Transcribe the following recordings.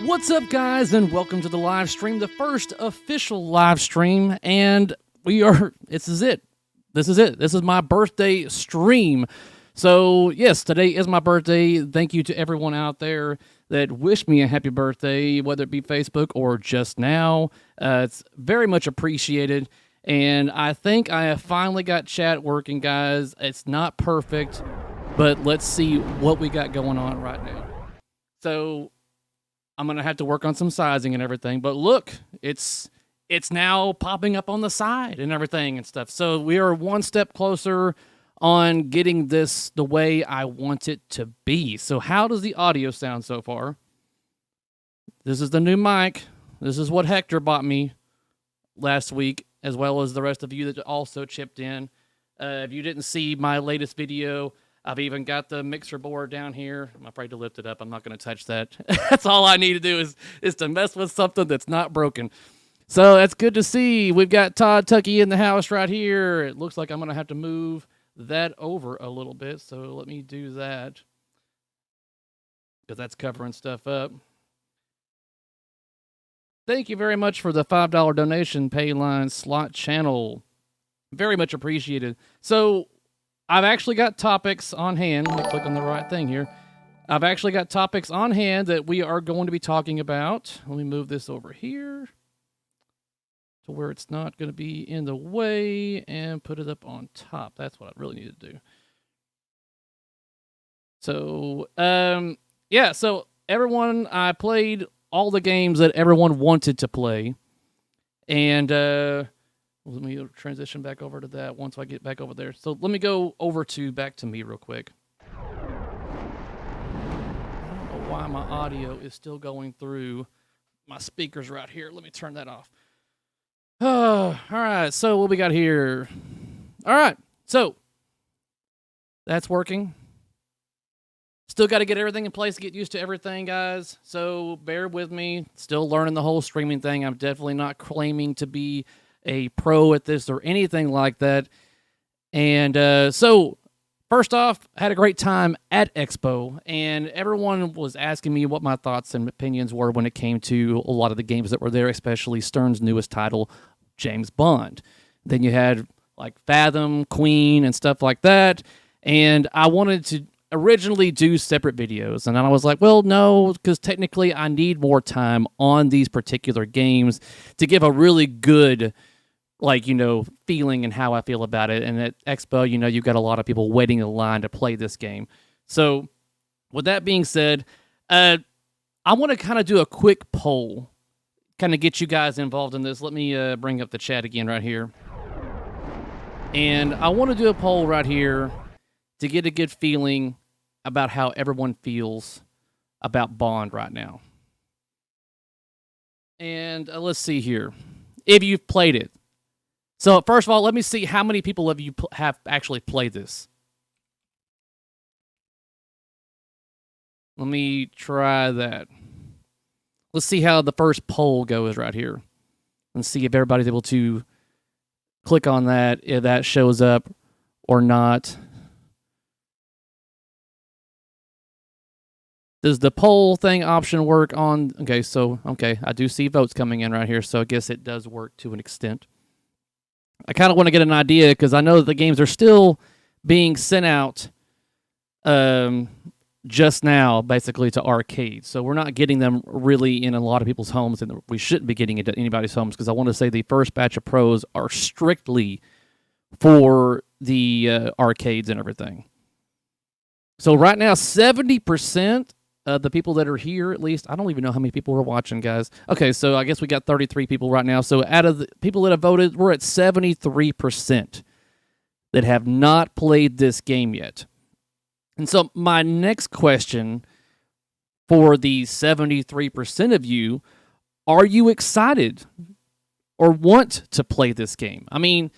What's up, guys, and welcome to the live stream, the first official live stream, and this is it. This is my birthday stream. So, yes, today is my birthday. Thank you to everyone out there that wished me a happy birthday, whether it be Facebook or just now. It's very much appreciated, and I think I have finally got chat working, guys. It's not perfect, but let's see what we got going on right now. So I'm going to have to work on some sizing and everything, but look, it's now popping up on the side and everything and stuff. So we are one step closer on getting this the way I want it to be. So how does the audio sound so far? This is the new mic. This is what Hector bought me last week, as well as the rest of you that also chipped in. If you didn't see my latest video, I've even got the mixer board down here. I'm afraid to lift it up. I'm not going to touch that. That's all I need to do is to mess with something that's not broken. So that's good to see. We've got Todd Tucky in the house right here. It looks like I'm going to have to move that over a little bit. So let me do that, because that's covering stuff up. Thank you very much for the $5 donation, Payline Slot Channel. Very much appreciated. So I've actually got topics on hand. Let me click on the right thing here. I've actually got topics on hand that we are going to be talking about. Let me move this over here to where it's not going to be in the way and put it up on top. That's what I really need to do. So, yeah, so everyone, I played all the games that everyone wanted to play. And let me transition back over to that once I get back over there. So let me go over back to me real quick. I don't know why my audio is still going through my speakers right here. Let me turn that off. All right, so what we got here? All right, so that's working. Still got to get everything in place to get used to everything, guys. So bear with me. Still learning the whole streaming thing. I'm definitely not claiming to be a pro at this or anything like that. And so first off, I had a great time at Expo, and everyone was asking me what my thoughts and opinions were when it came to a lot of the games that were there, especially Stern's newest title, James Bond. Then you had like Fathom, Queen, and stuff like that. And I wanted to originally do separate videos, and then I was like, well, no, because technically I need more time on these particular games to give a really good, like, feeling and how I feel about it. And at Expo, you've got a lot of people waiting in line to play this game. So with that being said, I want to kind of do a quick poll, kind of get you guys involved in this. Let me bring up the chat again right here. And I want to do a poll right here to get a good feeling about how everyone feels about Bond right now. And let's see here. If you've played it. So first of all, let me see how many people of you have actually played this. Let me try that. Let's see how the first poll goes right here. Let's see if everybody's able to click on that, if that shows up or not. Does the poll thing option work on... Okay, I do see votes coming in right here, so I guess it does work to an extent. I kind of want to get an idea, because I know that the games are still being sent out just now, basically, to arcades. So we're not getting them really in a lot of people's homes, and we shouldn't be getting into anybody's homes, because I want to say the first batch of pros are strictly for the arcades and everything. So right now, 70%... the people that are here, at least, I don't even know how many people are watching, guys. Okay, so I guess we got 33 people right now. So out of the people that have voted, we're at 73% that have not played this game yet. And so my next question for the 73% of you, are you excited or want to play this game? I mean,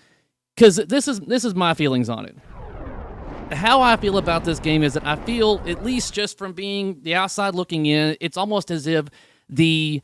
because this is my feelings on it. How I feel about this game is that I feel, at least just from being the outside looking in, it's almost as if the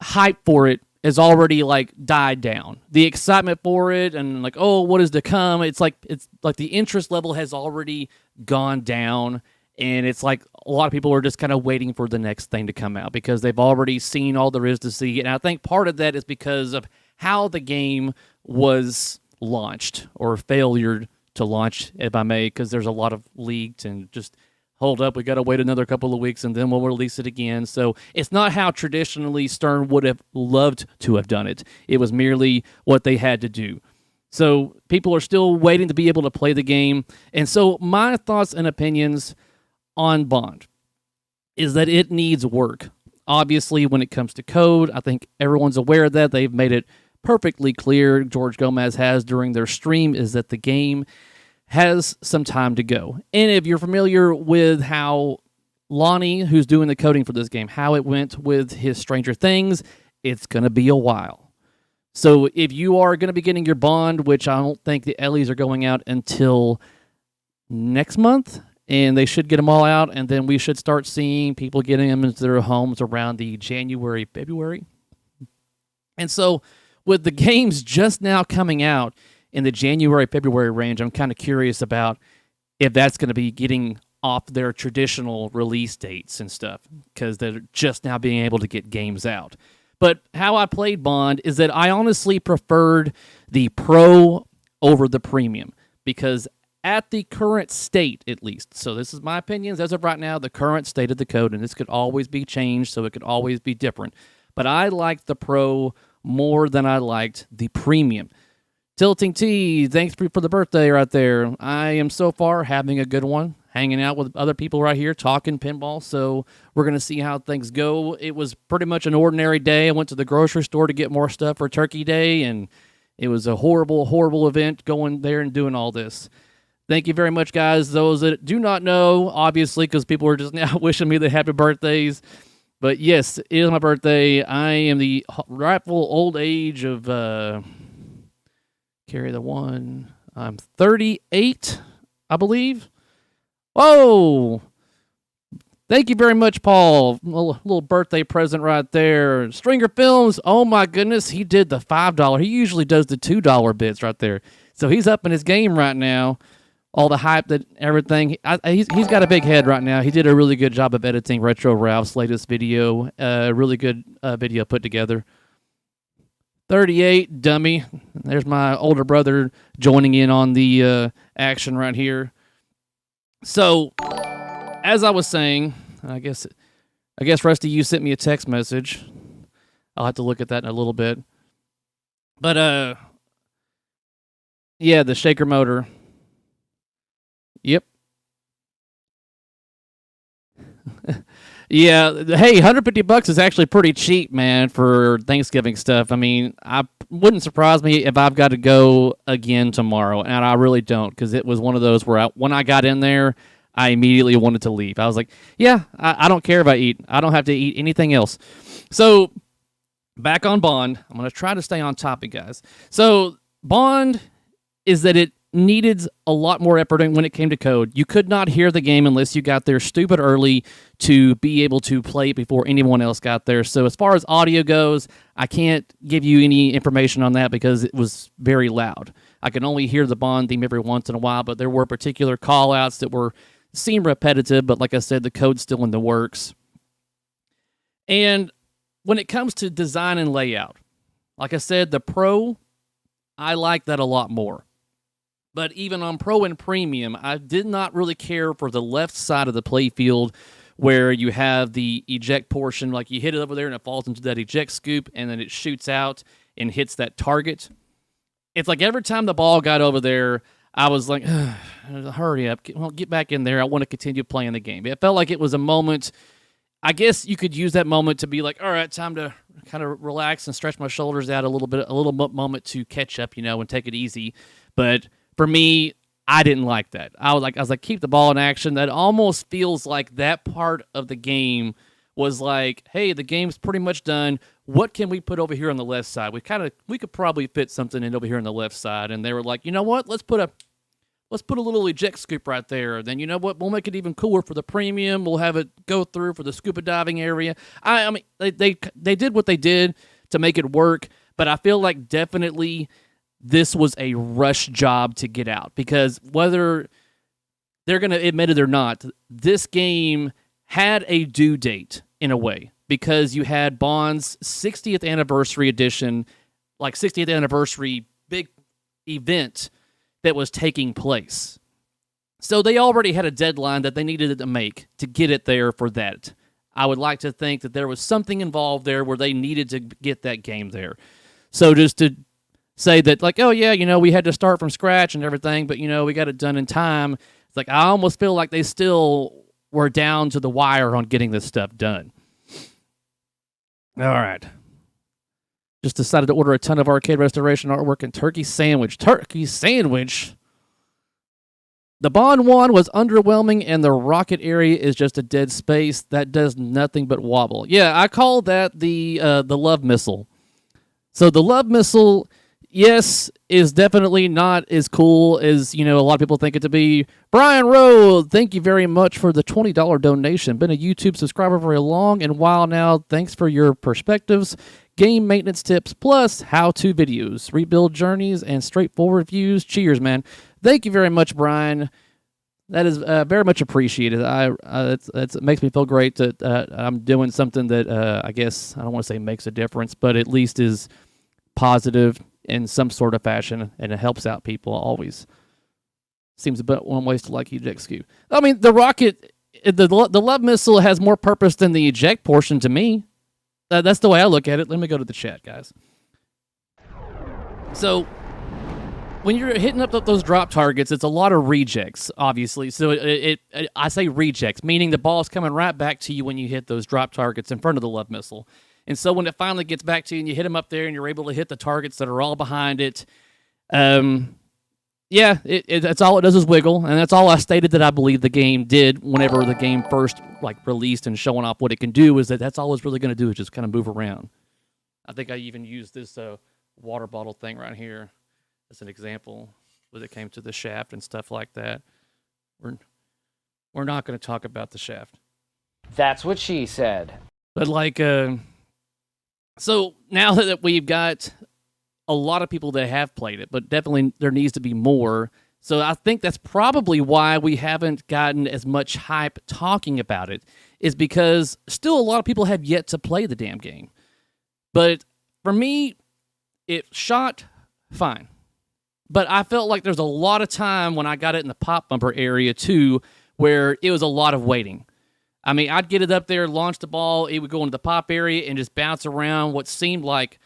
hype for it has already like died down. The excitement for it and like, oh, what is to come? It's like the interest level has already gone down, And it's like a lot of people are just kind of waiting for the next thing to come out because they've already seen all there is to see. And I think part of that is because of how the game was launched, or failure to launch, if I may, because there's a lot of leaked and just hold up, we got to wait another couple of weeks and then we'll release it again. So it's not how traditionally Stern would have loved to have done it. It was merely what they had to do. So people are still waiting to be able to play the game. And so my thoughts and opinions on Bond is that it needs work. Obviously, when it comes to code, I think everyone's aware of that. They've made it perfectly clear, George Gomez has during their stream, is that the game has some time to go. And if you're familiar with how Lonnie, who's doing the coding for this game, how it went with his Stranger Things, it's going to be a while. So if you are going to be getting your Bond, which I don't think the Ellies are going out until next month, and they should get them all out, and then we should start seeing people getting them into their homes around the January, February. And so with the games just now coming out in the January, February range, I'm kind of curious about if that's going to be getting off their traditional release dates and stuff, because they're just now being able to get games out. But how I played Bond is that I honestly preferred the Pro over the Premium, because at the current state, at least, so this is my opinions as of right now, the current state of the code, and this could always be changed, so it could always be different, but I liked the Pro more than I liked the Premium. Tilting T, thanks for the birthday right there. I am so far having a good one, hanging out with other people right here, talking pinball, so we're going to see how things go. It was pretty much an ordinary day. I went to the grocery store to get more stuff for Turkey Day, and it was a horrible, horrible event going there and doing all this. Thank you very much, guys. Those that do not know, obviously, because people are just now wishing me the happy birthdays. But yes, it is my birthday. I am the rightful old age of, carry the one. I'm 38, I believe. Whoa! Thank you very much, Paul. Little birthday present right there. Stringer Films, oh my goodness, he did the $5. He usually does the $2 bits right there. So he's up in his game right now. All the hype, that everything. He's got a big head right now. He did a really good job of editing Retro Ralph's latest video. Really good video put together. 38, dummy. There's my older brother joining in on the action right here. So, as I was saying, I guess Rusty, you sent me a text message. I'll have to look at that in a little bit. But yeah, the shaker motor. Yep. Yeah, hey, $150 is actually pretty cheap, man, for Thanksgiving stuff. I mean, I wouldn't surprise me if I've got to go again tomorrow, and I really don't, because it was one of those where when I got in there, I immediately wanted to leave. I was like, yeah, I don't care if I eat. I don't have to eat anything else. So, back on Bond. I'm going to try to stay on topic, guys. So, Bond is that it needed a lot more effort when it came to code. You could not hear the game unless you got there stupid early to be able to play it before anyone else got there. So as far as audio goes, I can't give you any information on that because it was very loud. I can only hear the Bond theme every once in a while, but there were particular call-outs that seemed repetitive, but like I said, the code's still in the works. And when it comes to design and layout, like I said, the Pro, I like that a lot more. But even on Pro and Premium, I did not really care for the left side of the playfield where you have the eject portion, like you hit it over there and it falls into that eject scoop and then it shoots out and hits that target. It's like every time the ball got over there, I was like, hurry up, get back in there. I want to continue playing the game. It felt like it was a moment. I guess you could use that moment to be like, all right, time to kind of relax and stretch my shoulders out a little moment to catch up, and take it easy. But for me, I didn't like that. I was like, keep the ball in action. That almost feels like that part of the game was like, hey, the game's pretty much done. What can we put over here on the left side? We could probably fit something in over here on the left side. And they were like, you know what? Let's put a little eject scoop right there. Then you know what? We'll make it even cooler for the Premium. We'll have it go through for the scuba diving area. I mean, they did what they did to make it work, but I feel like definitely this was a rush job to get out, because whether they're going to admit it or not, this game had a due date in a way because you had Bond's 60th anniversary edition, like 60th anniversary big event that was taking place. So they already had a deadline that they needed to make to get it there for that. I would like to think that there was something involved there where they needed to get that game there. So just to say that, like, oh yeah, we had to start from scratch and everything, but we got it done in time. It's like I almost feel like they still were down to the wire on getting this stuff done. All right. Just decided to order a ton of arcade restoration artwork and turkey sandwich. Turkey sandwich? The Bond one was underwhelming, and the rocket area is just a dead space that does nothing but wobble. Yeah, I call that the love missile. So the love missile, yes, is definitely not as cool as a lot of people think it to be. Brian Rowe, thank you very much for the $20 donation. Been a YouTube subscriber for a long and while now. Thanks for your perspectives, game maintenance tips, plus how-to videos, rebuild journeys, and straightforward views. Cheers, man. Thank you very much, Brian. That is very much appreciated. It makes me feel great that I'm doing something that I guess, I don't want to say makes a difference, but at least is positive in some sort of fashion, and it helps out people always. Seems a bit one ways to like eject skew. I mean, the rocket, the love missile has more purpose than the eject portion to me. That's the way I look at it. Let me go to the chat, guys. So when you're hitting up those drop targets, it's a lot of rejects, obviously. So I say rejects, meaning the ball's coming right back to you when you hit those drop targets in front of the love missile. And so when it finally gets back to you and you hit them up there and you're able to hit the targets that are all behind it, that's all it does is wiggle. And that's all I stated that I believe the game did whenever the game first released and showing off what it can do, is that's all it's really going to do is just kind of move around. I think I even used this water bottle thing right here as an example when it came to the shaft and stuff like that. We're not going to talk about the shaft. That's what she said. But so now that we've got a lot of people that have played it, but definitely there needs to be more. So I think that's probably why we haven't gotten as much hype talking about it, is because still a lot of people have yet to play the damn game. But for me, it shot fine. But I felt like there's a lot of time when I got it in the pop bumper area too, where it was a lot of waiting. I mean, I'd get it up there, launch the ball, it would go into the pop area and just bounce around what seemed like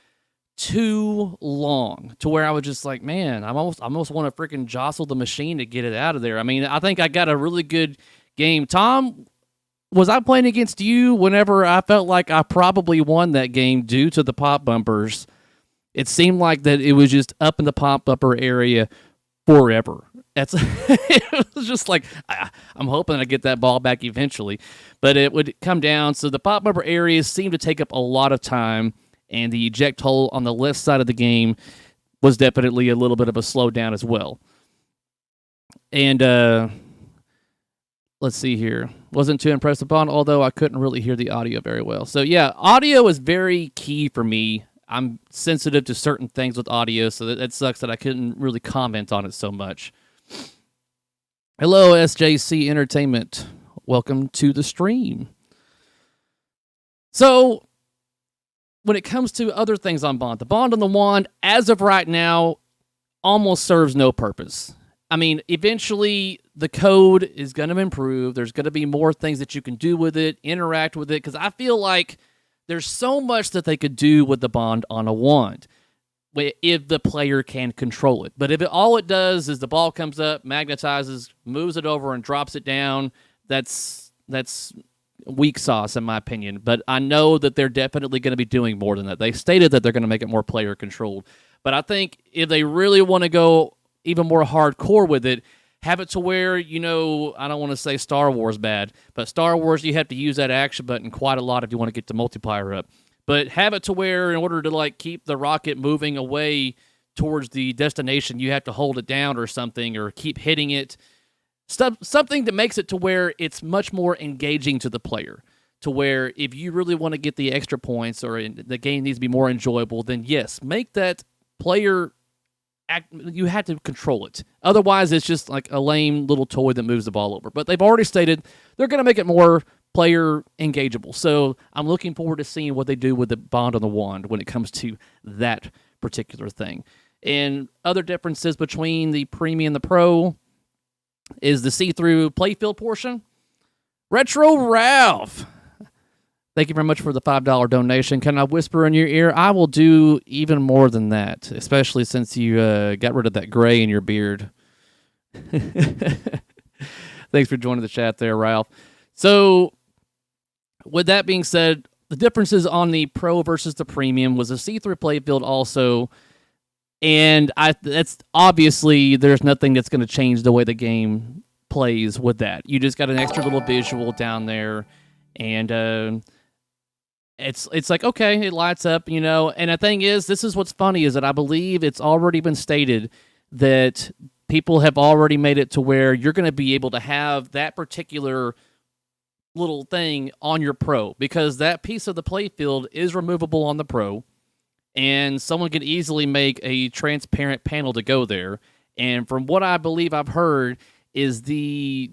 too long, to where I was just like, man, I almost want to freaking jostle the machine to get it out of there. I mean, I think I got a really good game. Tom, was I playing against you whenever I felt like I probably won that game due to the pop bumpers? It seemed like that it was just up in the pop bumper area forever. It was just like, I'm hoping I get that ball back eventually, but it would come down. So the pop bumper areas seemed to take up a lot of time, and the eject hole on the left side of the game was definitely a little bit of a slowdown as well. And let's see here. Wasn't too impressed upon, although I couldn't really hear the audio very well. So yeah, audio is very key for me. I'm sensitive to certain things with audio, so that sucks that I couldn't really comment on it so much. Hello, SJC Entertainment. Welcome to the stream. So, when it comes to other things on Bond, the Bond on the Wand, as of right now, almost serves no purpose. I mean, eventually, the code is going to improve. There's going to be more things that you can do with it, interact with it, because I feel like there's so much that they could do with the Bond on a wand if the player can control it. But if all it does is the ball comes up, magnetizes, moves it over, and drops it down, that's weak sauce in my opinion. But I know that they're definitely going to be doing more than that. They stated that they're going to make it more player controlled. But I think if they really want to go even more hardcore with it, have it to where, I don't want to say Star Wars bad, but Star Wars, you have to use that action button quite a lot if you want to get the multiplier up. But have it to where in order to keep the rocket moving away towards the destination, you have to hold it down or something, or keep hitting it. Something that makes it to where it's much more engaging to the player. To where if you really want to get the extra points or the game needs to be more enjoyable, then yes, make that player you had to control it. Otherwise, it's just like a lame little toy that moves the ball over. But they've already stated they're going to make it more player engageable. So I'm looking forward to seeing what they do with the Bond on the Wand when it comes to that particular thing. And other differences between the Premium and the Pro is the see-through playfield portion. Retro Ralph, thank you very much for the $5 donation. Can I whisper in your ear? I will do even more than that, especially since you got rid of that gray in your beard. Thanks for joining the chat there, Ralph. So, with that being said, the differences on the Pro versus the Premium was a see-through playfield also, and that's obviously there's nothing that's going to change the way the game plays with that. You just got an extra little visual down there, and it's like, okay, it lights up, you know. And the thing is, this is what's funny, is that I believe it's already been stated that people have already made it to where you're going to be able to have that particular little thing on your Pro, because that piece of the playfield is removable on the Pro, and someone could easily make a transparent panel to go there. And from what I believe I've heard is the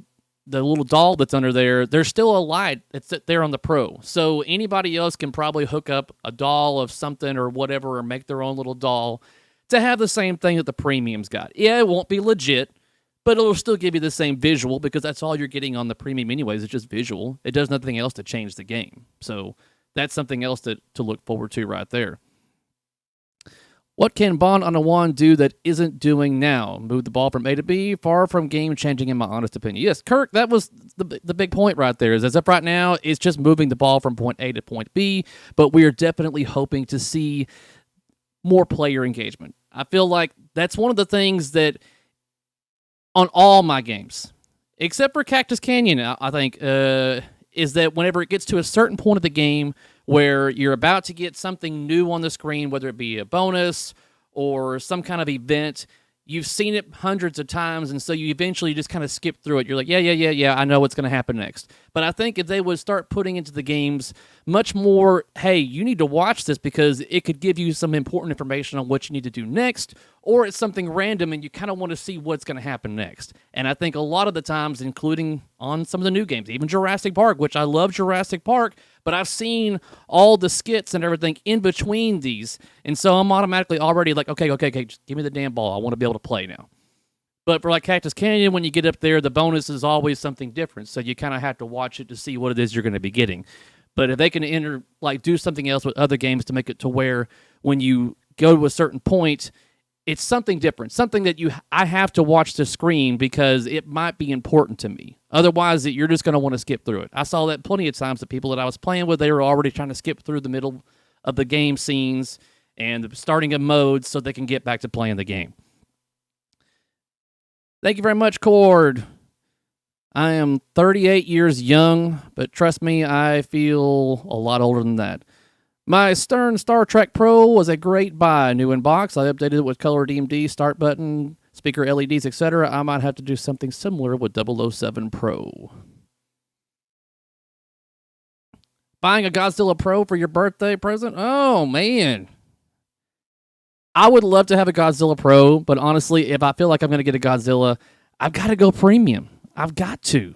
little doll that's under there, there's still a light that's there on the Pro. So anybody else can probably hook up a doll of something or whatever, or make their own little doll to have the same thing that the Premium's got. Yeah, it won't be legit, but it'll still give you the same visual, because that's all you're getting on the Premium anyways. It's just visual. It does nothing else to change the game. So that's something else to look forward to right there. What can Bond on a Wand do that isn't doing now? Move the ball from A to B? Far from game-changing in my honest opinion. Yes, Kirk, that was the big point right there. Is as if right now it's just moving the ball from point A to point B, but we are definitely hoping to see more player engagement. I feel like that's one of the things that on all my games, except for Cactus Canyon, I think, is that whenever it gets to a certain point of the game where you're about to get something new on the screen, whether it be a bonus or some kind of event, you've seen it hundreds of times, and so you eventually just kind of skip through it. You're like, yeah, I know what's going to happen next. But I think if they would start putting into the games much more, hey, you need to watch this because it could give you some important information on what you need to do next, or it's something random and you kind of want to see what's going to happen next. And I think a lot of the times, including on some of the new games, even Jurassic Park, which I love Jurassic Park, but I've seen all the skits and everything in between these, and so I'm automatically already like, okay, just give me the damn ball. I want to be able to play now. But for like Cactus Canyon, when you get up there, the bonus is always something different, so you kind of have to watch it to see what it is you're going to be getting. But if they can do something else with other games to make it to where when you go to a certain point, it's something different, something that I have to watch the screen because it might be important to me. Otherwise, you're just going to want to skip through it. I saw that plenty of times. The people that I was playing with, they were already trying to skip through the middle of the game scenes and the starting of modes so they can get back to playing the game. Thank you very much, Cord. I am 38 years young, but trust me, I feel a lot older than that. My Stern Star Trek Pro was a great buy. New in box. I updated it with color DMD, start button, speaker LEDs, etc. I might have to do something similar with 007 Pro. Buying a Godzilla Pro for your birthday present? Oh, man. I would love to have a Godzilla Pro, but honestly, if I feel like I'm going to get a Godzilla, I've got to go premium. I've got to.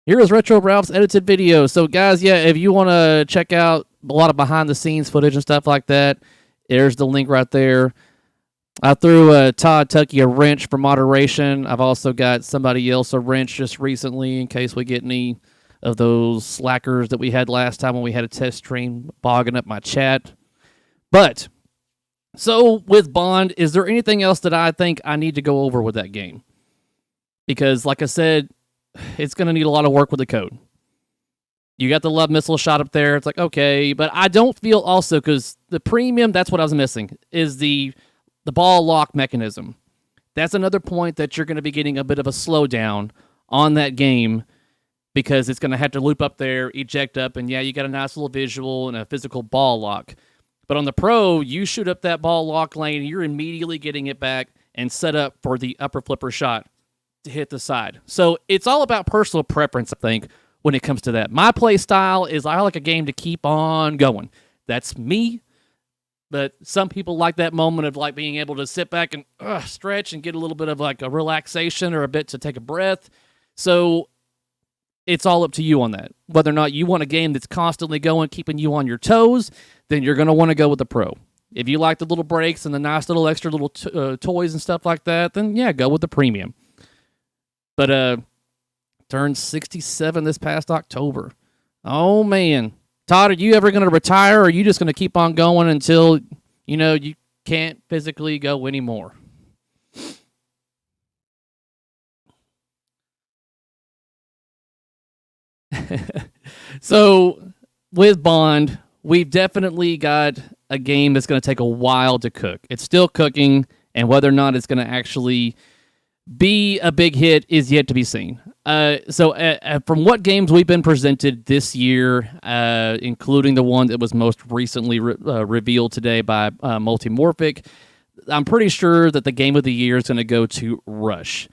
Here is Retro Ralph's edited video. So, guys, yeah, if you want to check out a lot of behind-the-scenes footage and stuff like that, there's the link right there. I threw Todd Tucky a wrench for moderation. I've also got somebody else a wrench just recently in case we get any of those slackers that we had last time when we had a test stream bogging up my chat. But, so with Bond, is there anything else that I think I need to go over with that game? Because, like I said, it's going to need a lot of work with the code. You got the love missile shot up there. It's like, okay, but I don't feel also, because the premium, that's what I was missing, is the ball lock mechanism. That's another point that you're going to be getting a bit of a slowdown on that game because it's going to have to loop up there, eject up, and yeah, you got a nice little visual and a physical ball lock. But on the Pro, you shoot up that ball lock lane, you're immediately getting it back and set up for the upper flipper shot to hit the side. So it's all about personal preference, I think, when it comes to that. My play style is I like a game to keep on going. That's me. But some people like that moment of like being able to sit back and stretch and get a little bit of like a relaxation or a bit to take a breath. So it's all up to you on that. Whether or not you want a game that's constantly going, keeping you on your toes, then you're going to want to go with the Pro. If you like the little breaks and the nice little extra little toys and stuff like that, then yeah, go with the Premium. But turned 67 this past October. Oh, man. Todd, are you ever going to retire, or are you just going to keep on going until, you can't physically go anymore? So, with Bond, we've definitely got a game that's going to take a while to cook. It's still cooking, and whether or not it's going to actually be a big hit is yet to be seen. From what games we've been presented this year, including the one that was most recently revealed today by Multimorphic, I'm pretty sure that the game of the year is going to go to Rush.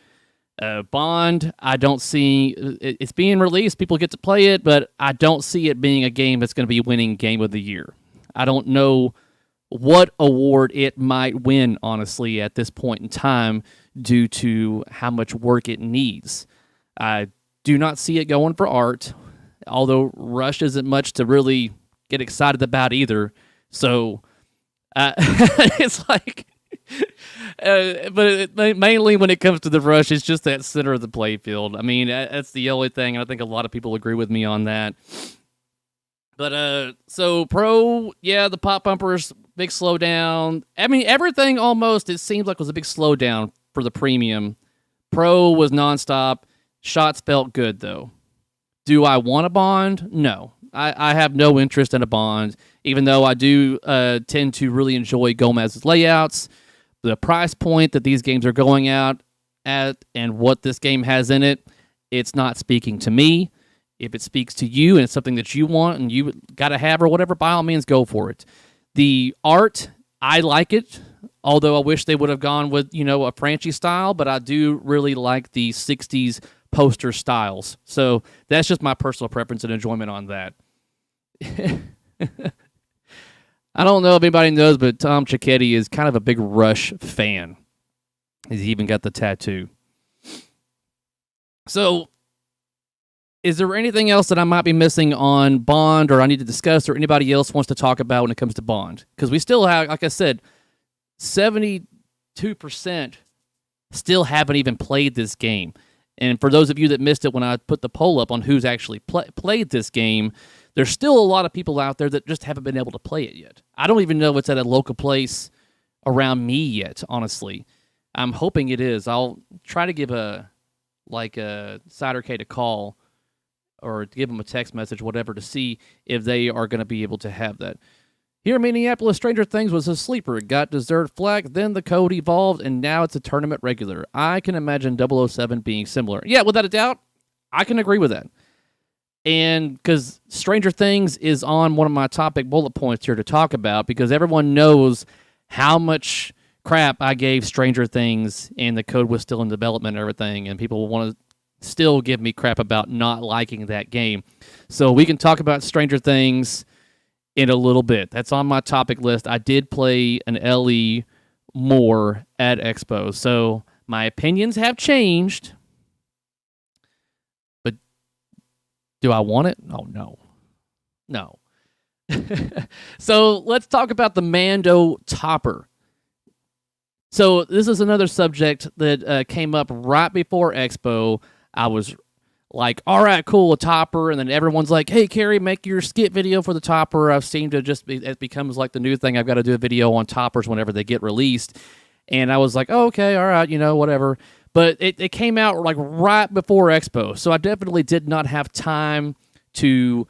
Bond, I don't see it's being released. People get to play it, but I don't see it being a game that's going to be winning Game of the Year. I don't know what award it might win, honestly, at this point in time, due to how much work it needs. I do not see it going for art, although Rush isn't much to really get excited about either. So it's like, mainly when it comes to the Rush, it's just that center of the playfield. I mean, that's the only thing, and I think a lot of people agree with me on that. But so Pro, yeah, the pop bumpers, big slowdown. I mean, everything almost, it seems like was a big slowdown for the Premium. Pro was nonstop. Shots felt good, though. Do I want a Bond? No. I have no interest in a Bond, even though I do tend to really enjoy Gomez's layouts. The price point that these games are going out at and what this game has in it, it's not speaking to me. If it speaks to you and it's something that you want and you got to have or whatever, by all means, go for it. The art, I like it, although I wish they would have gone with, a Franchi style, but I do really like the 60s poster styles. So that's just my personal preference and enjoyment on that. I don't know if anybody knows, but Tom Cicchetti is kind of a big Rush fan. He's even got the tattoo. So, is there anything else that I might be missing on Bond or I need to discuss or anybody else wants to talk about when it comes to Bond? Because we still have, like I said, 72% still haven't even played this game. And for those of you that missed it when I put the poll up on who's actually played this game, there's still a lot of people out there that just haven't been able to play it yet. I don't even know if it's at a local place around me yet, honestly. I'm hoping it is. I'll try to give a Cider Kate a call or give them a text message, whatever, to see if they are going to be able to have that. Here in Minneapolis, Stranger Things was a sleeper. It got deserved flack, then the code evolved, and now it's a tournament regular. I can imagine 007 being similar. Yeah, without a doubt, I can agree with that. And because Stranger Things is on one of my topic bullet points here to talk about, because everyone knows how much crap I gave Stranger Things, and the code was still in development and everything, and people want to still give me crap about not liking that game. So we can talk about Stranger Things in a little bit. That's on my topic list. I did play an LE more at Expo, so my opinions have changed. But do I want it? Oh, no. No. So let's talk about the Mando topper. So this is another subject that came up right before Expo. I was like, all right, cool, a topper, and then everyone's like, hey, Carrie, make your skit video for the topper. I've seen it becomes like the new thing. I've got to do a video on toppers whenever they get released. And I was like, oh, okay, all right, whatever. But it came out like right before Expo, so I definitely did not have time to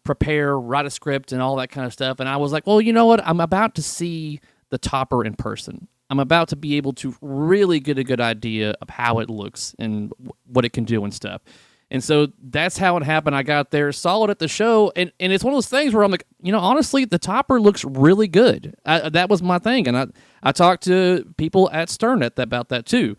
prepare, write a script, and all that kind of stuff. And I was like, well, you know what? I'm about to see the topper in person. I'm about to be able to really get a good idea of how it looks and what it can do and stuff. And so that's how it happened. I got there, saw it at the show, and it's one of those things where I'm like, honestly, the topper looks really good. That was my thing. And I talked to people at Stern about that too.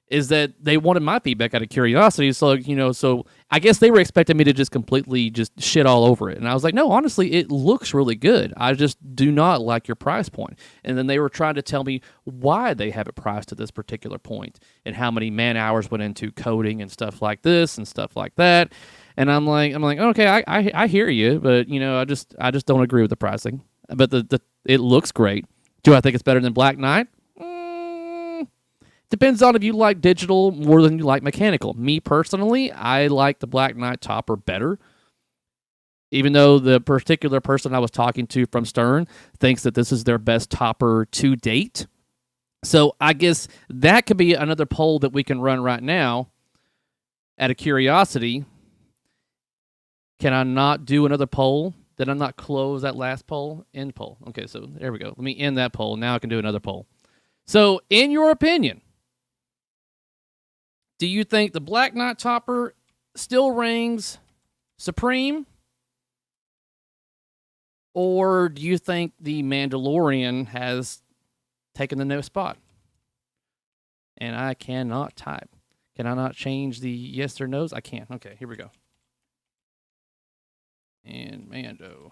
is that they wanted my feedback out of curiosity. So, so I guess they were expecting me to just completely just shit all over it. And I was like, no, honestly, it looks really good. I just do not like your price point. And then they were trying to tell me why they have it priced at this particular point and how many man hours went into coding and stuff like this and stuff like that. And I'm like, okay, I hear you, but I just don't agree with the pricing. But it looks great. Do I think it's better than Black Knight? Depends on if you like digital more than you like mechanical. Me personally, I like the Black Knight topper better. Even though the particular person I was talking to from Stern thinks that this is their best topper to date. So I guess that could be another poll that we can run right now out of curiosity. Can I not do another poll? Did I not close that last poll? End poll. Okay, so there we go. Let me end that poll. Now I can do another poll. So in your opinion, do you think the Black Knight topper still reigns supreme? Or do you think the Mandalorian has taken the no spot? And I cannot type. Can I not change the yes or no's? I can. Okay, here we go. And Mando.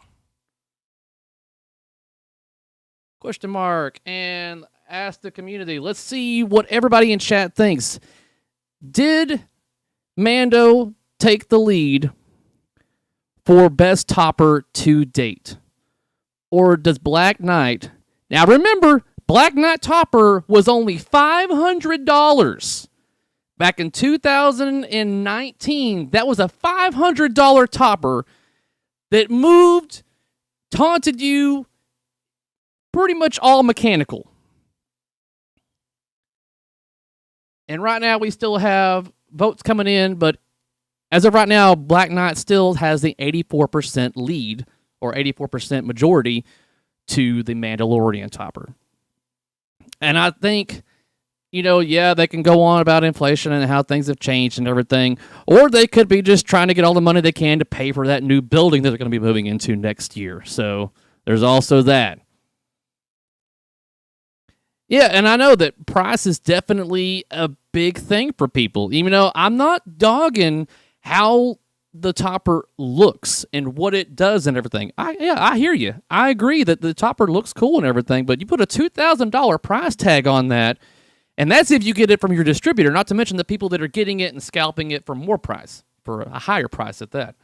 Question mark. And ask the community. Let's see what everybody in chat thinks. Did Mando take the lead for best topper to date? Or does Black Knight... Now remember, Black Knight topper was only $500. Back in 2019, that was a $500 topper that moved, taunted you, pretty much all mechanical. And right now, we still have votes coming in, but as of right now, Black Knight still has the 84% lead, or 84% majority, to the Mandalorian topper. And I think, they can go on about inflation and how things have changed and everything, or they could be just trying to get all the money they can to pay for that new building that they're going to be moving into next year. So there's also that. Yeah, and I know that price is definitely a big thing for people. Even though I'm not dogging how the topper looks and what it does and everything. I hear you. I agree that the topper looks cool and everything, but you put a $2,000 price tag on that, and that's if you get it from your distributor, not to mention the people that are getting it and scalping it for more price, for a higher price at that.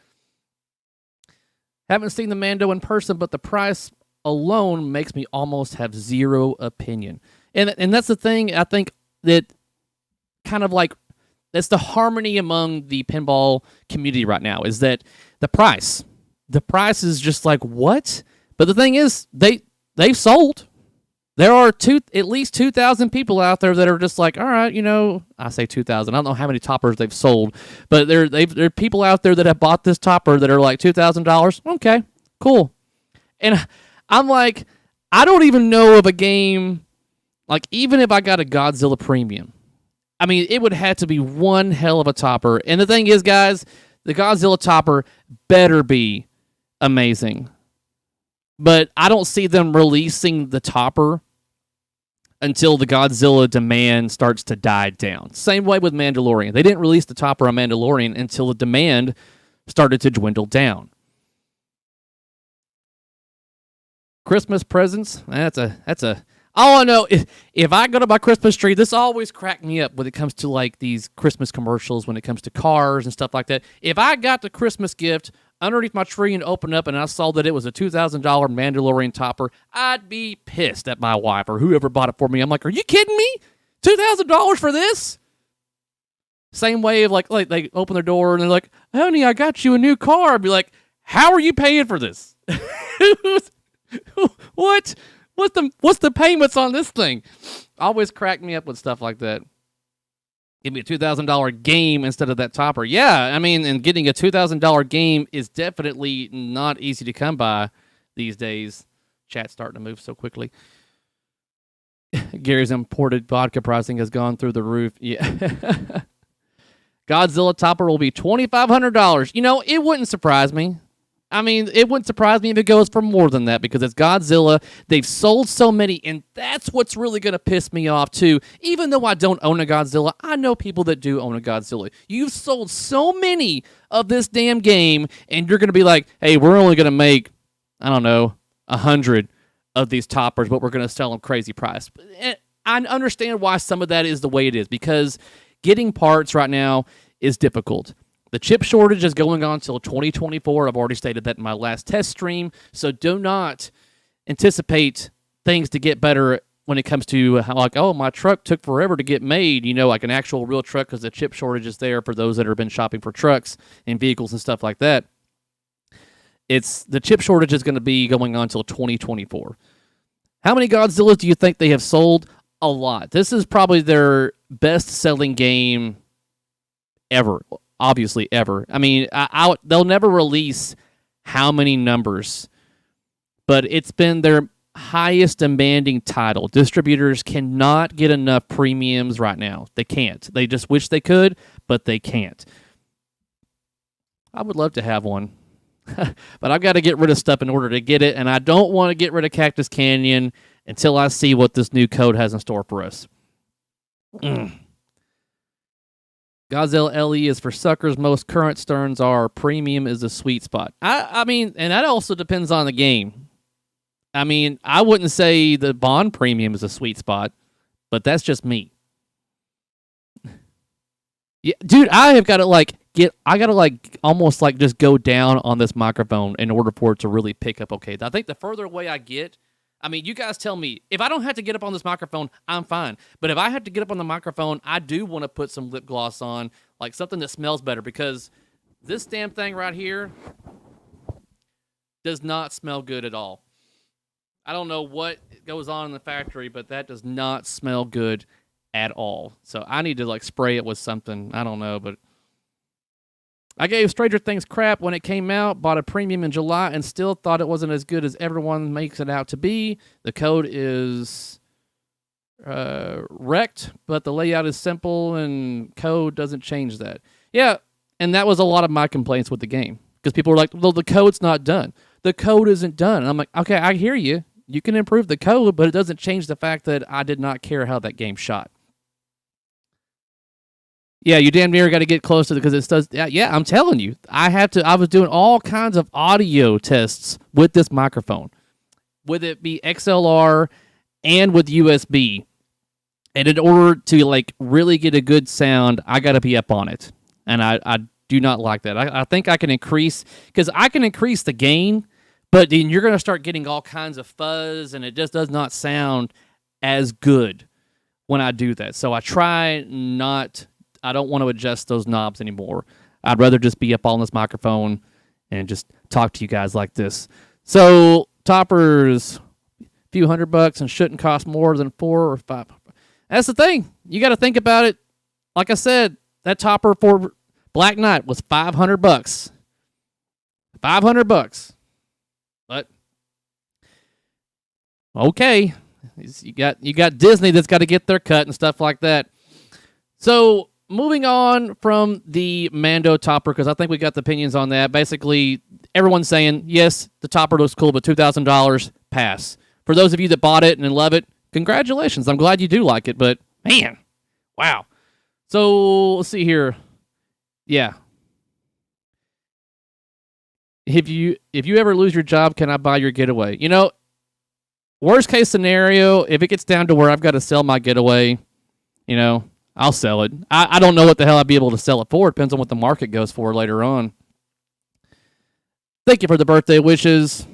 Haven't seen the Mando in person, but the price alone makes me almost have zero opinion. And that's the thing, I think, that kind of like, that's the harmony among the pinball community right now, is that the price is just like, what? But the thing is, they've sold. There are at least 2,000 people out there that are just like, all right, I say 2,000. I don't know how many toppers they've sold, but there are people out there that have bought this topper that are like $2,000. Okay, cool. And I'm like, I don't even know of a game, like even if I got a Godzilla Premium, I mean, it would have to be one hell of a topper. And the thing is, guys, the Godzilla topper better be amazing. But I don't see them releasing the topper until the Godzilla demand starts to die down. Same way with Mandalorian. They didn't release the topper on Mandalorian until the demand started to dwindle down. Christmas presents, that's a all I know is if I go to my Christmas tree, this always cracked me up when it comes to like these Christmas commercials, when it comes to cars and stuff like that. If I got the Christmas gift underneath my tree and opened up and I saw that it was a $2,000 Mandalorian topper, I'd be pissed at my wife or whoever bought it for me. I'm like, are you kidding me? $2,000 for this? Same way of like they open their door and they're like, honey, I got you a new car. I'd be like, how are you paying for this? What? What's the payments on this thing? Always crack me up with stuff like that. Give me a $2,000 game instead of that topper. Yeah, I mean, and getting a $2,000 game is definitely not easy to come by these days. Chat's starting to move so quickly. Gary's imported vodka pricing has gone through the roof. Yeah. Godzilla topper will be $2,500. It wouldn't surprise me. I mean, it wouldn't surprise me if it goes for more than that because it's Godzilla. They've sold so many, and that's what's really going to piss me off, too. Even though I don't own a Godzilla, I know people that do own a Godzilla. You've sold so many of this damn game, and you're going to be like, hey, we're only going to make, I don't know, 100 of these toppers, but we're going to sell them crazy price. I understand why some of that is the way it is, because getting parts right now is difficult. The chip shortage is going on until 2024. I've already stated that in my last test stream. So do not anticipate things to get better when it comes to how, like, oh, my truck took forever to get made, like an actual real truck, because the chip shortage is there for those that have been shopping for trucks and vehicles and stuff like that. The chip shortage is going to be going on until 2024. How many Godzillas do you think they have sold? A lot. This is probably their best-selling game ever. Obviously, ever. I mean, they'll never release how many numbers, but it's been their highest demanding title. Distributors cannot get enough premiums right now. They can't. They just wish they could, but they can't. I would love to have one, but I've got to get rid of stuff in order to get it, and I don't want to get rid of Cactus Canyon until I see what this new code has in store for us. Godzilla LE is for suckers. Most current Sterns are. Premium is a sweet spot. I mean, and that also depends on the game. I mean, I wouldn't say the Bond Premium is a sweet spot, but that's just me. Yeah, dude, I have got to almost just go down on this microphone in order for it to really pick up okay. I think the further away I get, I mean, you guys tell me. If I don't have to get up on this microphone, I'm fine. But if I have to get up on the microphone, I do want to put some lip gloss on, like something that smells better, because this damn thing right here does not smell good at all. I don't know what goes on in the factory, but that does not smell good at all. So I need to spray it with something. I don't know, but I gave Stranger Things crap when it came out, bought a premium in July, and still thought it wasn't as good as everyone makes it out to be. The code is wrecked, but the layout is simple, and code doesn't change that. Yeah, and that was a lot of my complaints with the game, because people were like, well, the code's not done. The code isn't done. And I'm like, okay, I hear you. You can improve the code, but it doesn't change the fact that I did not care how that game shot. Yeah, you damn near got to get close to it because it does. Yeah, I'm telling you, I was doing all kinds of audio tests with this microphone, with it be XLR and with USB. And in order to really get a good sound, I got to be up on it, and I do not like that. I think I can increase, because I can increase the gain, but then you're going to start getting all kinds of fuzz, and it just does not sound as good when I do that. So I try not. I don't want to adjust those knobs anymore. I'd rather just be up on this microphone and just talk to you guys like this. So toppers, a few $100 and shouldn't cost more than $4 or $5. That's the thing. You got to think about it. Like I said, that topper for Black Knight was $500. $500. But okay, you got Disney that's got to get their cut and stuff like that. So moving on from the Mando topper, because I think we got the opinions on that. Basically, everyone's saying, yes, the topper looks cool, but $2,000, pass. For those of you that bought it and love it, congratulations. I'm glad you do like it, but man, wow. So let's see here. Yeah. If you ever lose your job, can I buy your getaway? Worst case scenario, if it gets down to where I've got to sell my getaway, I'll sell it. I don't know what the hell I'd be able to sell it for. It depends on what the market goes for later on. Thank you for the birthday wishes.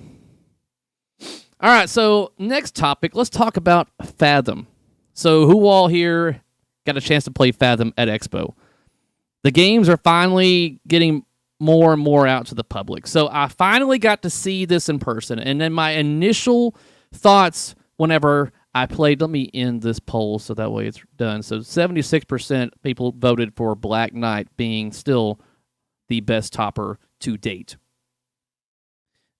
All right, so next topic, let's talk about Fathom. So who all here got a chance to play Fathom at Expo? The games are finally getting more and more out to the public. So I finally got to see this in person. And then my initial thoughts whenever I played, let me end this poll so that way it's done. So 76% people voted for Black Knight being still the best topper to date.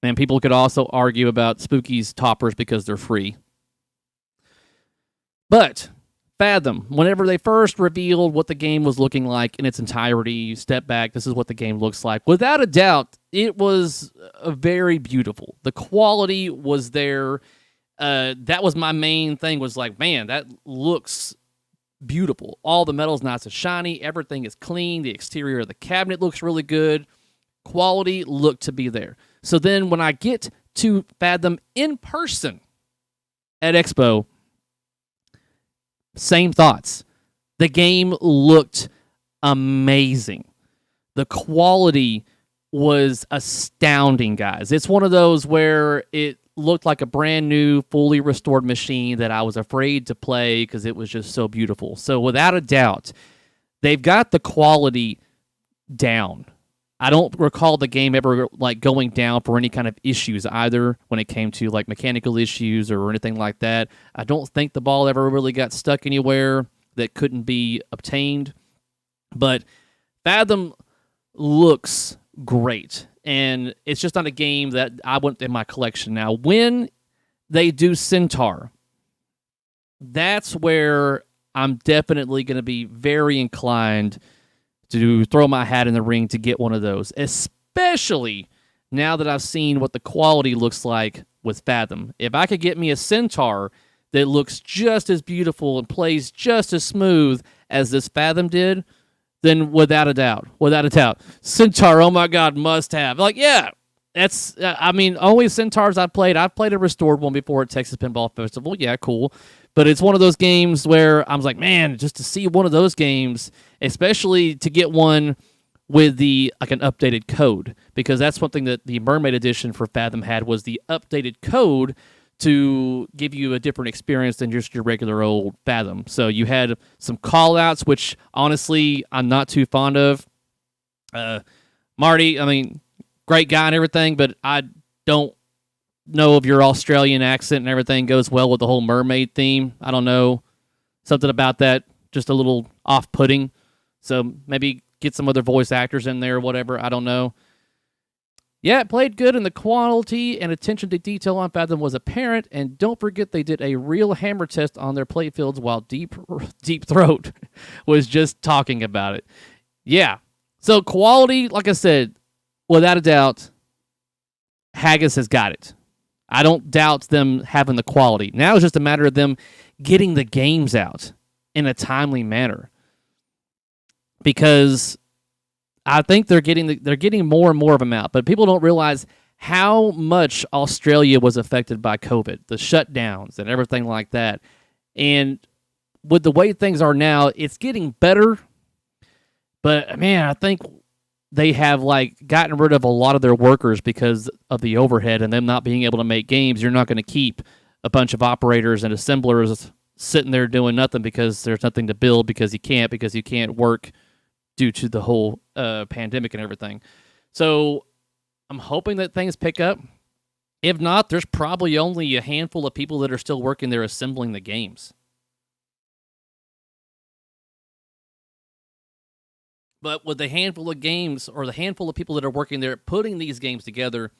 And people could also argue about Spooky's toppers because they're free. But Fathom, whenever they first revealed what the game was looking like in its entirety, step back, this is what the game looks like. Without a doubt, it was very beautiful. The quality was there. That was my main thing, was like, man, that looks beautiful. All the metal's nice and shiny. Everything is clean. The exterior of the cabinet looks really good. Quality looked to be there. So then when I get to Fathom in person at Expo, same thoughts. The game looked amazing. The quality was astounding, guys. It's one of those where it looked like a brand new, fully restored machine that I was afraid to play because it was just so beautiful. So without a doubt, they've got the quality down. I don't recall the game ever like going down for any kind of issues either when it came to like mechanical issues or anything like that. I don't think the ball ever really got stuck anywhere that couldn't be obtained. But Fathom looks great, and it's just not a game that I want in my collection. Now, when they do Centaur, that's where I'm definitely going to be very inclined to throw my hat in the ring to get one of those, especially now that I've seen what the quality looks like with Fathom. If I could get me a Centaur that looks just as beautiful and plays just as smooth as this Fathom did, then without a doubt, Centaur, oh my God, must have. Like, yeah, that's, I mean, only Centaurs I've played a restored one before at Texas Pinball Festival. Yeah, cool. But it's one of those games where I was like, man, just to see one of those games, especially to get one with the like an updated code, because that's one thing that the Mermaid Edition for Fathom had, was the updated code to give you a different experience than just your regular old Fathom. So you had some call-outs, which honestly I'm not too fond of. Marty, I mean, great guy and everything, but I don't know if your Australian accent and everything goes well with the whole mermaid theme. I don't know. Something about that just a little off-putting. So maybe get some other voice actors in there or whatever. I don't know. Yeah, it played good, and the quality and attention to detail on Fathom was apparent. And don't forget, they did a real hammer test on their playfields while Deep Throat was just talking about it. Yeah. So quality, like I said, without a doubt, Haggis has got it. I don't doubt them having the quality. Now it's just a matter of them getting the games out in a timely manner, because I think they're getting more and more of them out. But people don't realize how much Australia was affected by COVID, the shutdowns and everything like that. And with the way things are now, it's getting better. But man, I think they have like gotten rid of a lot of their workers because of the overhead and them not being able to make games. You're not going to keep a bunch of operators and assemblers sitting there doing nothing because there's nothing to build, because you can't work due to the whole pandemic and everything. So I'm hoping that things pick up. If not, there's probably only a handful of people that are still working there assembling the games. But with the handful of games, or the handful of people that are working there putting these games together,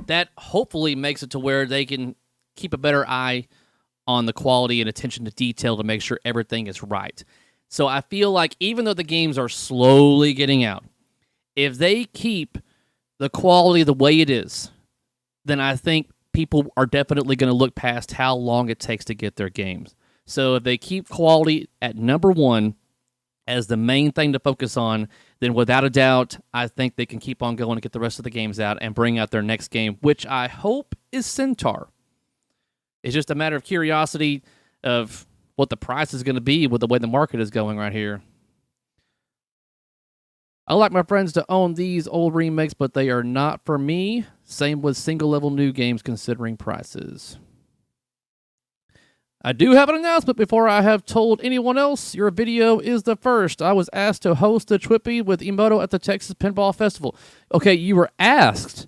that hopefully makes it to where they can keep a better eye on the quality and attention to detail to make sure everything is right. So I feel like even though the games are slowly getting out, if they keep the quality the way it is, then I think people are definitely going to look past how long it takes to get their games. So if they keep quality at number one as the main thing to focus on, then without a doubt, I think they can keep on going and get the rest of the games out and bring out their next game, which I hope is Centaur. It's just a matter of curiosity of what the price is going to be with the way the market is going right here. I like my friends to own these old remakes, but they are not for me. Same with single-level new games considering prices. I do have an announcement before I have told anyone else. Your video is the first. I was asked to host a Twippy with Emoto at the Texas Pinball Festival. Okay, you were asked,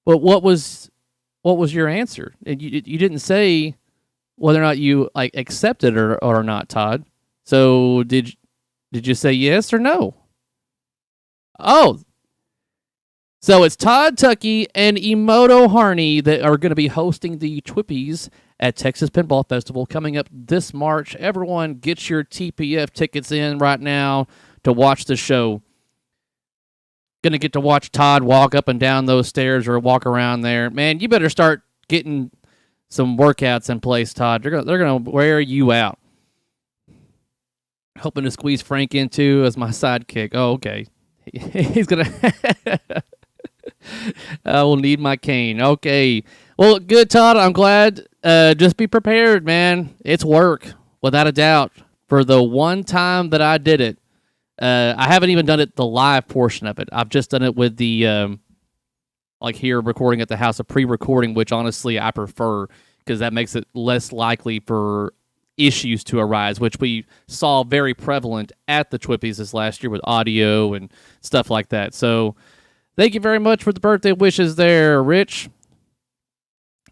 but what was your answer? And you didn't say whether or not you like accepted or not, Todd. So did you say yes or no? Oh, so it's Todd Tuckey and Emoto Harney that are going to be hosting the Twippies at Texas Pinball Festival coming up this March. Everyone, get your TPF tickets in right now to watch the show. Going to get to watch Todd walk up and down those stairs or walk around there. Man, you better start getting some workouts in place, Todd. They're going to wear you out. Hoping to squeeze Frank in too as my sidekick. Oh, okay. He's going to... I will need my cane. Okay. Well, good, Todd. I'm glad. Just be prepared, man. It's work, without a doubt. For the one time that I did it, I haven't even done it the live portion of it. I've just done it with the, like here, recording at the house, a pre-recording, which honestly I prefer because that makes it less likely for issues to arise, which we saw very prevalent at the Twippies this last year with audio and stuff like that. So thank you very much for the birthday wishes there, Rich.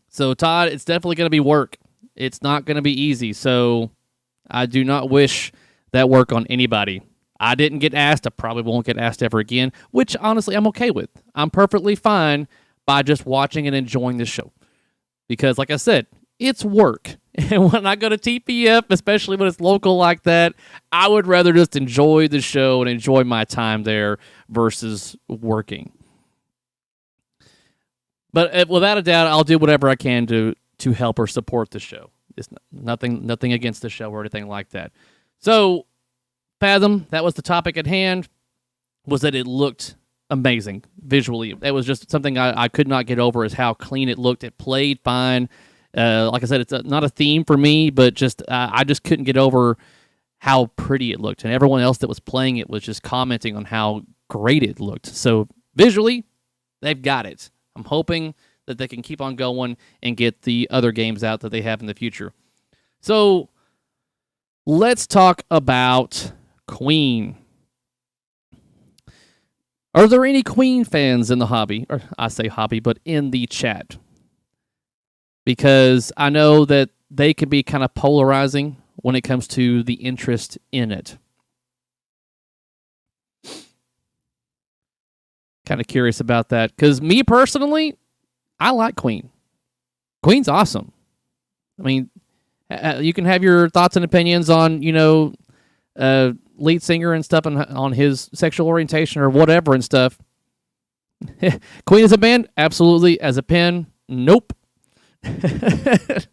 So, Todd, it's definitely going to be work. It's not going to be easy. So I do not wish that work on anybody. I didn't get asked. I probably won't get asked ever again, which honestly I'm okay with. I'm perfectly fine by just watching and enjoying the show. Because like I said, it's work. And when I go to TPF, especially when it's local like that, I would rather just enjoy the show and enjoy my time there versus working. But without a doubt, I'll do whatever I can to help or support the show. It's nothing against the show or anything like that. So, Fathom, that was the topic at hand, was that it looked amazing visually. It was just something I could not get over is how clean it looked. It played fine. Like I said, it's not a theme for me, but just I just couldn't get over how pretty it looked. And everyone else that was playing it was just commenting on how great it looked. So visually, they've got it. I'm hoping that they can keep on going and get the other games out that they have in the future. So let's talk about Queen. Are there any Queen fans in the hobby? Or I say hobby, but in the chat? Because I know that they can be kind of polarizing when it comes to the interest in it. Kind of curious about that. Because me personally, I like Queen. Queen's awesome. I mean, you can have your thoughts and opinions on, lead singer and stuff and on his sexual orientation or whatever and stuff. Queen as a band? Absolutely. As a pen? Nope. And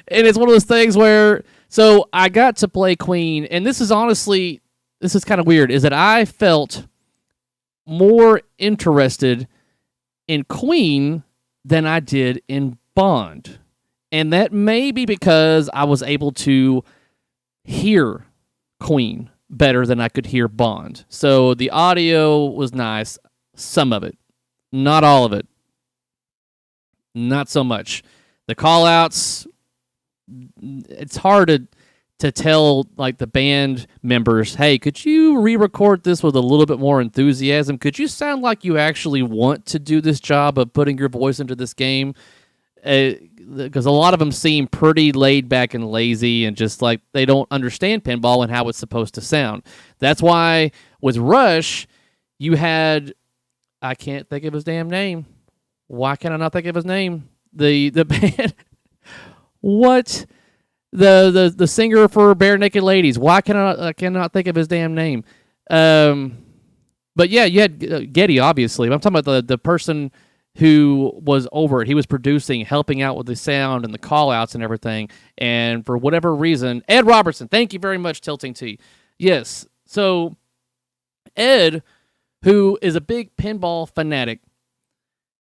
it's one of those things where, so I got to play Queen, and this is kind of weird, is that I felt more interested in Queen than I did in Bond. And that may be because I was able to hear Queen better than I could hear Bond. So the audio was nice, some of it, not all of it. Not so much. The call-outs, it's hard to tell like the band members, hey, could you re-record this with a little bit more enthusiasm? Could you sound like you actually want to do this job of putting your voice into this game? Because a lot of them seem pretty laid back and lazy and just like they don't understand pinball and how it's supposed to sound. That's why with Rush, you had, I can't think of his damn name. Why can I not think of his name? The band, what? The singer for Bare Naked Ladies. Why I cannot think of his damn name? But yeah, you had Getty, obviously. I'm talking about the person who was over it. He was producing, helping out with the sound and the call-outs and everything. And for whatever reason, Ed Robertson, thank you very much, Tilting T. Yes, so Ed, who is a big pinball fanatic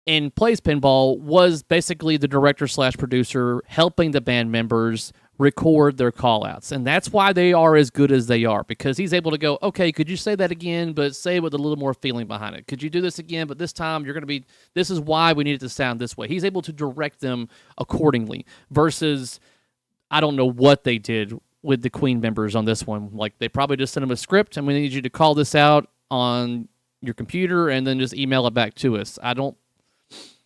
and plays pinball, was basically the director/producer helping the band members record their call-outs. And that's why they are as good as they are, because he's able to go, okay, could you say that again, but say it with a little more feeling behind it? Could you do this again, but this time you're going to be, this is why we need it to sound this way. He's able to direct them accordingly versus, I don't know what they did with the Queen members on this one. Like, they probably just sent them a script, and we need you to call this out on your computer and then just email it back to us. I don't,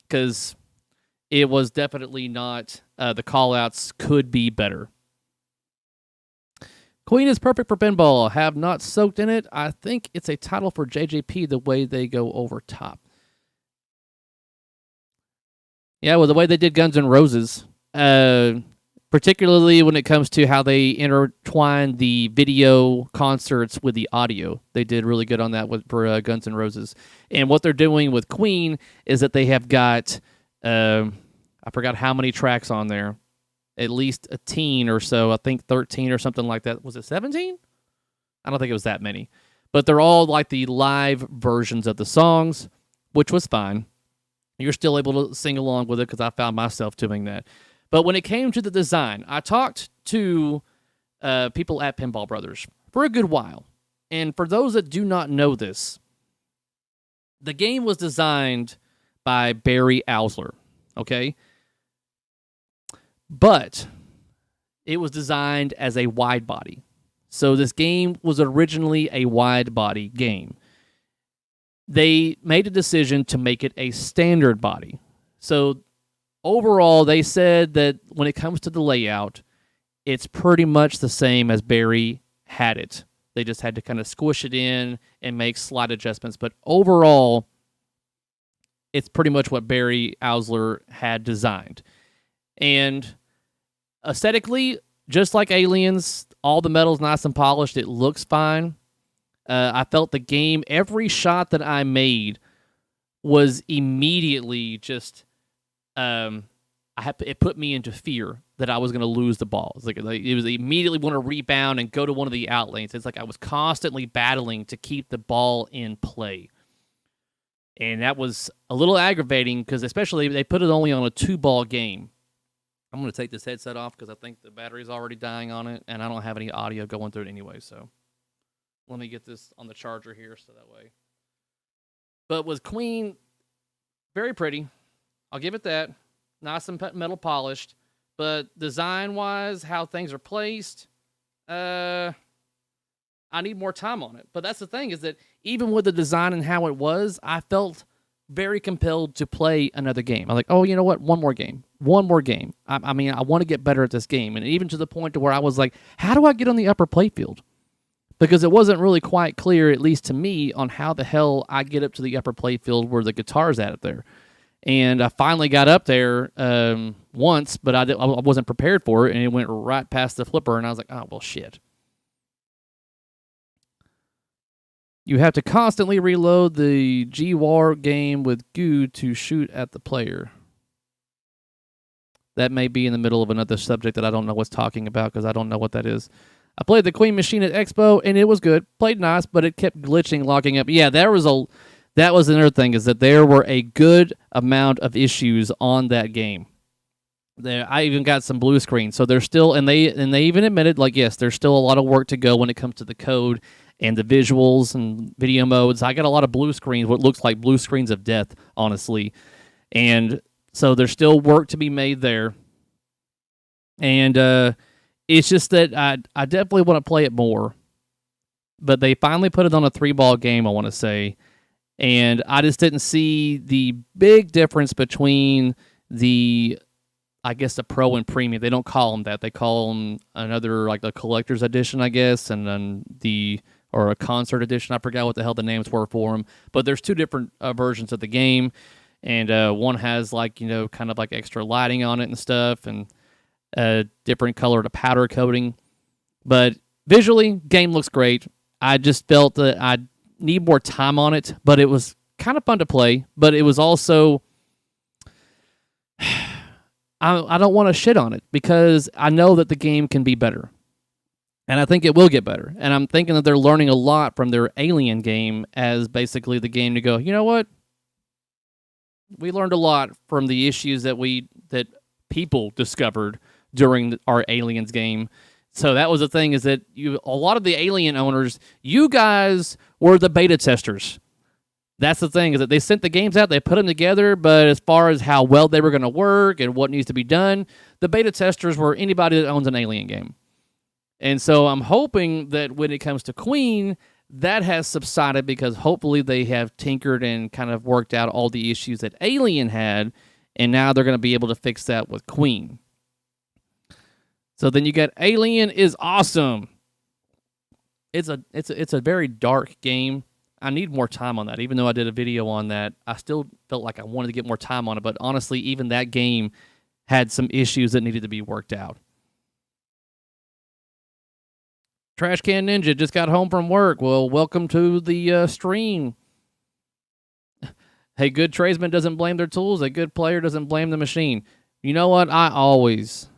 because it was definitely not, the call-outs could be better. Queen is perfect for pinball. Have not soaked in it. I think it's a title for JJP, the way they go over top. Yeah, well, the way they did Guns N' Roses. particularly when it comes to how they intertwine the video concerts with the audio. They did really good on that for Guns N' Roses. And what they're doing with Queen is that they have got, I forgot how many tracks on there, at least a teen or so, I think 13 or something like that. Was it 17? I don't think it was that many. But they're all like the live versions of the songs, which was fine. You're still able to sing along with it because I found myself doing that. But when it came to the design, I talked to people at Pinball Brothers for a good while. And for those that do not know this, the game was designed by Barry Ausler, okay? But it was designed as a wide body. So this game was originally a wide body game. They made a decision to make it a standard body. So overall, they said that when it comes to the layout, it's pretty much the same as Barry had it. They just had to kind of squish it in and make slight adjustments. But overall, it's pretty much what Barry Ausler had designed. And aesthetically, just like Aliens, all the metal's nice and polished. It looks fine. I felt the game, every shot that I made was immediately just... it put me into fear that I was going to lose the ball. It was immediately want to rebound and go to one of the out lanes. It's like I was constantly battling to keep the ball in play. And that was a little aggravating because especially they put it only on a 2-ball game. I'm going to take this headset off because I think the battery's already dying on it and I don't have any audio going through it anyway. So let me get this on the charger here so that way. But with Queen, very pretty. I'll give it that. Nice and metal polished. But design-wise, how things are placed, I need more time on it. But that's the thing, is that even with the design and how it was, I felt very compelled to play another game. I'm like, oh, you know what? One more game. I mean, I want to get better at this game. And even to the point to where I was like, how do I get on the upper playfield? Because it wasn't really quite clear, at least to me, on how the hell I get up to the upper playfield where the guitar's at up there. And I finally got up there once, but I wasn't prepared for it, and it went right past the flipper, and I was like, oh, well, shit. You have to constantly reload the GWAR game with goo to shoot at the player. That may be in the middle of another subject that I don't know what's talking about because I don't know what that is. I played the Queen Machine at Expo, and it was good. Played nice, but it kept glitching, locking up. Yeah, that was another thing, is that there were a good amount of issues on that game. I even got some blue screens. So there's still, and they even admitted, like, yes, there's still a lot of work to go when it comes to the code and the visuals and video modes. I got a lot of blue screens, what looks like blue screens of death, honestly. And so there's still work to be made there. And it's just that I definitely want to play it more. But they finally put it on a 3-ball game, I want to say. And I just didn't see the big difference between the Pro and Premium. They don't call them that. They call them another, like the collector's edition, I guess, and then or a concert edition. I forgot what the hell the names were for them. But there's 2 different versions of the game. And one has, like, kind of like extra lighting on it and stuff, and different color to powder coating. But visually, game looks great. I just felt that I need more time on it, but it was kind of fun to play. But it was also, I don't want to shit on it because I know that the game can be better, and I think it will get better. And I'm thinking that they're learning a lot from their Alien game as basically the game to go, you know what? We learned a lot from the issues that people discovered during our Aliens game. So that was the thing, is that a lot of the Alien owners, you guys were the beta testers. That's the thing, is that they sent the games out, they put them together, but as far as how well they were going to work and what needs to be done, the beta testers were anybody that owns an Alien game. And so I'm hoping that when it comes to Queen, that has subsided, because hopefully they have tinkered and kind of worked out all the issues that Alien had, and now they're going to be able to fix that with Queen. So then you got Alien is awesome. It's a very dark game. I need more time on that. Even though I did a video on that, I still felt like I wanted to get more time on it. But honestly, even that game had some issues that needed to be worked out. Trash Can Ninja just got home from work. Well, welcome to the stream. A good tradesman doesn't blame their tools. A good player doesn't blame the machine. You know what? I always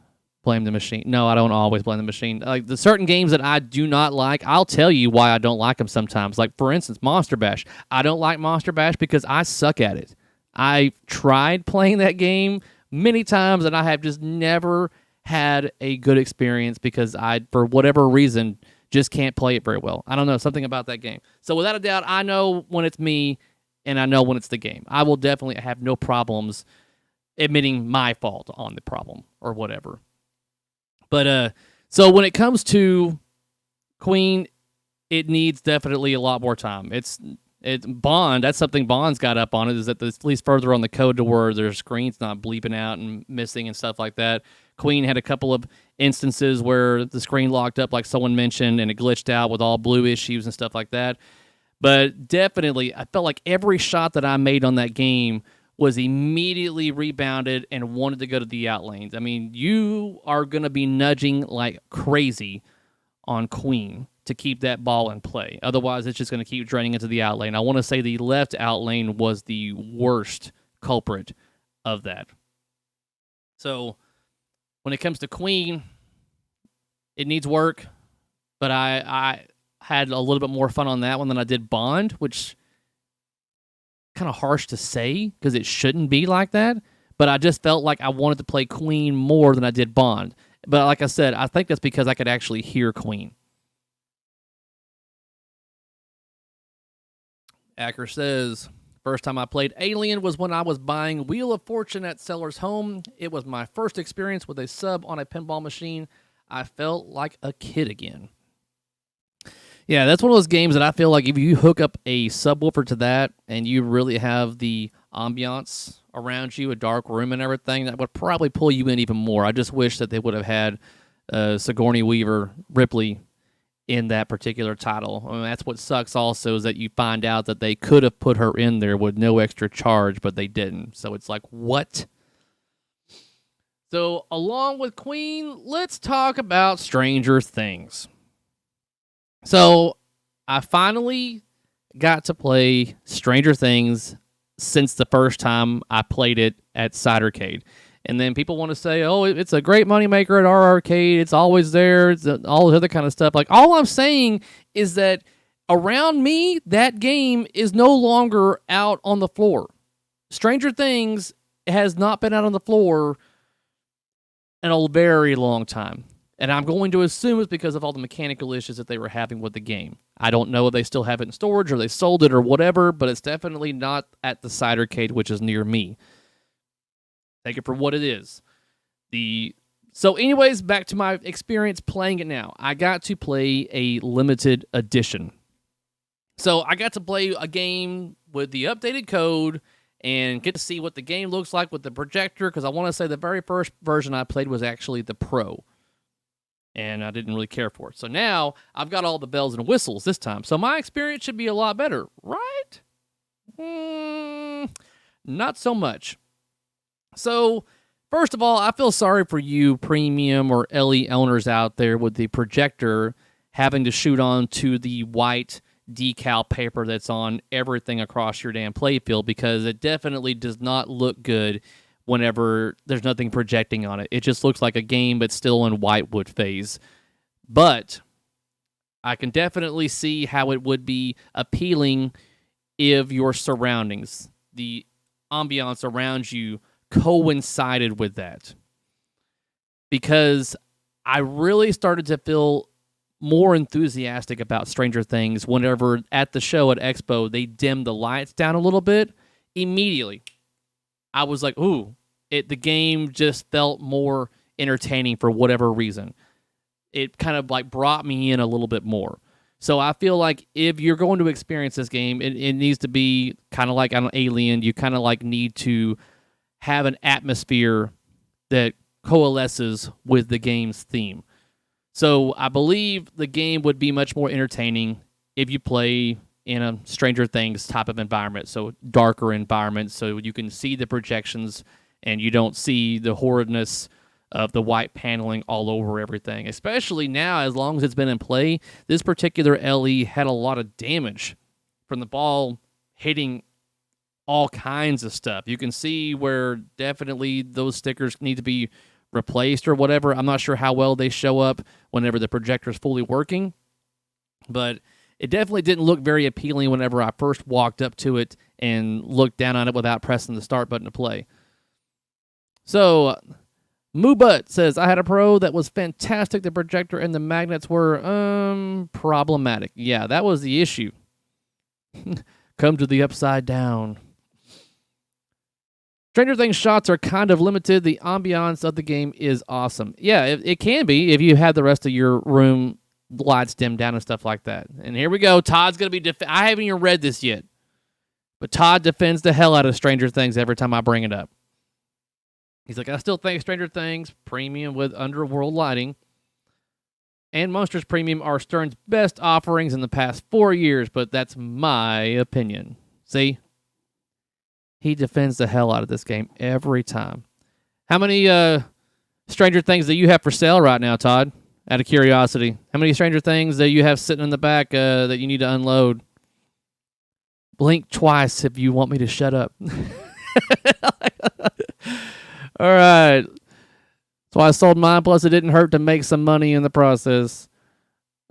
blame the machine. No, I don't always blame the machine. Like the certain games that I do not like, I'll tell you why I don't like them sometimes. Like, for instance, Monster Bash. I don't like Monster Bash because I suck at it. I tried playing that game many times, and I have just never had a good experience because I, for whatever reason, just can't play it very well. I don't know, something about that game. So without a doubt, I know when it's me, and I know when it's the game. I will definitely have no problems admitting my fault on the problem or whatever. But so when it comes to Queen, it needs definitely a lot more time. It's Bond. That's something Bond's got up on it, is that at least further on the code to where their screen's not bleeping out and missing and stuff like that. Queen had a couple of instances where the screen locked up, like someone mentioned, and it glitched out with all blue issues and stuff like that. But definitely, I felt like every shot that I made on that game was immediately rebounded and wanted to go to the out lanes. I mean, you are going to be nudging like crazy on Queen to keep that ball in play. Otherwise, it's just going to keep draining into the out lane. I want to say the left out lane was the worst culprit of that. So when it comes to Queen, it needs work, but I had a little bit more fun on that one than I did Bond, which kind of harsh to say because it shouldn't be like that, but I just felt like I wanted to play Queen more than I did Bond. But like I said, I think that's because I could actually hear Queen. Acker says, first time I played Alien was when I was buying Wheel of Fortune at Seller's Home. It was my first experience with a sub on a pinball machine. I felt like a kid again. Yeah, that's one of those games that I feel like if you hook up a subwoofer to that and you really have the ambiance around you, a dark room and everything, that would probably pull you in even more. I just wish that they would have had Sigourney Weaver Ripley in that particular title. I mean, that's what sucks also, is that you find out that they could have put her in there with no extra charge, but they didn't. So it's like, what? So along with Queen, let's talk about Stranger Things. So I finally got to play Stranger Things since the first time I played it at Cidercade. And then people want to say, oh, it's a great moneymaker at our arcade. It's always there. It's all this other kind of stuff. Like, all I'm saying is that around me, that game is no longer out on the floor. Stranger Things has not been out on the floor in a very long time. And I'm going to assume it's because of all the mechanical issues that they were having with the game. I don't know if they still have it in storage or they sold it or whatever, but it's definitely not at the Cidercade, which is near me. Take it for what it is. So anyways, back to my experience playing it now. I got to play a limited edition. So I got to play a game with the updated code and get to see what the game looks like with the projector, because I want to say the very first version I played was actually the Pro. And I didn't really care for it. So now I've got all the bells and whistles this time. So my experience should be a lot better, right? Not so much. So first of all, I feel sorry for you premium or LE owners out there with the projector having to shoot on to the white decal paper that's on everything across your damn playfield, because it definitely does not look good whenever there's nothing projecting on it. It just looks like a game but still in whitewood phase. But I can definitely see how it would be appealing if your surroundings, the ambiance around you, coincided with that. Because I really started to feel more enthusiastic about Stranger Things whenever at the show at Expo they dimmed the lights down a little bit. Immediately I was like, ooh, the game just felt more entertaining for whatever reason. It kind of like brought me in a little bit more. So I feel like if you're going to experience this game, it needs to be kind of like on Alien. You kind of like need to have an atmosphere that coalesces with the game's theme. So I believe the game would be much more entertaining if you play in a Stranger Things type of environment, so darker environment, so you can see the projections and you don't see the horridness of the white paneling all over everything. Especially now, as long as it's been in play, this particular LE had a lot of damage from the ball hitting all kinds of stuff. You can see where definitely those stickers need to be replaced or whatever. I'm not sure how well they show up whenever the projector is fully working, but it definitely didn't look very appealing whenever I first walked up to it and looked down on it without pressing the start button to play. So, Moobut says, I had a Pro that was fantastic. The projector and the magnets were problematic. Yeah, that was the issue. Come to the upside down. Stranger Things shots are kind of limited. The ambiance of the game is awesome. Yeah, it can be if you have the rest of your room lights dimmed down and stuff like that. And here we go. Todd's going to be... I haven't even read this yet. But Todd defends the hell out of Stranger Things every time I bring it up. He's like, I still think Stranger Things Premium with Underworld lighting and Monsters Premium are Stern's best offerings in the past 4 years, but that's my opinion. See? He defends the hell out of this game every time. How many Stranger Things do you have for sale right now, Todd? Out of curiosity. How many Stranger Things do you have sitting in the back that you need to unload? Blink twice if you want me to shut up. All right. That's why I sold mine, plus it didn't hurt to make some money in the process.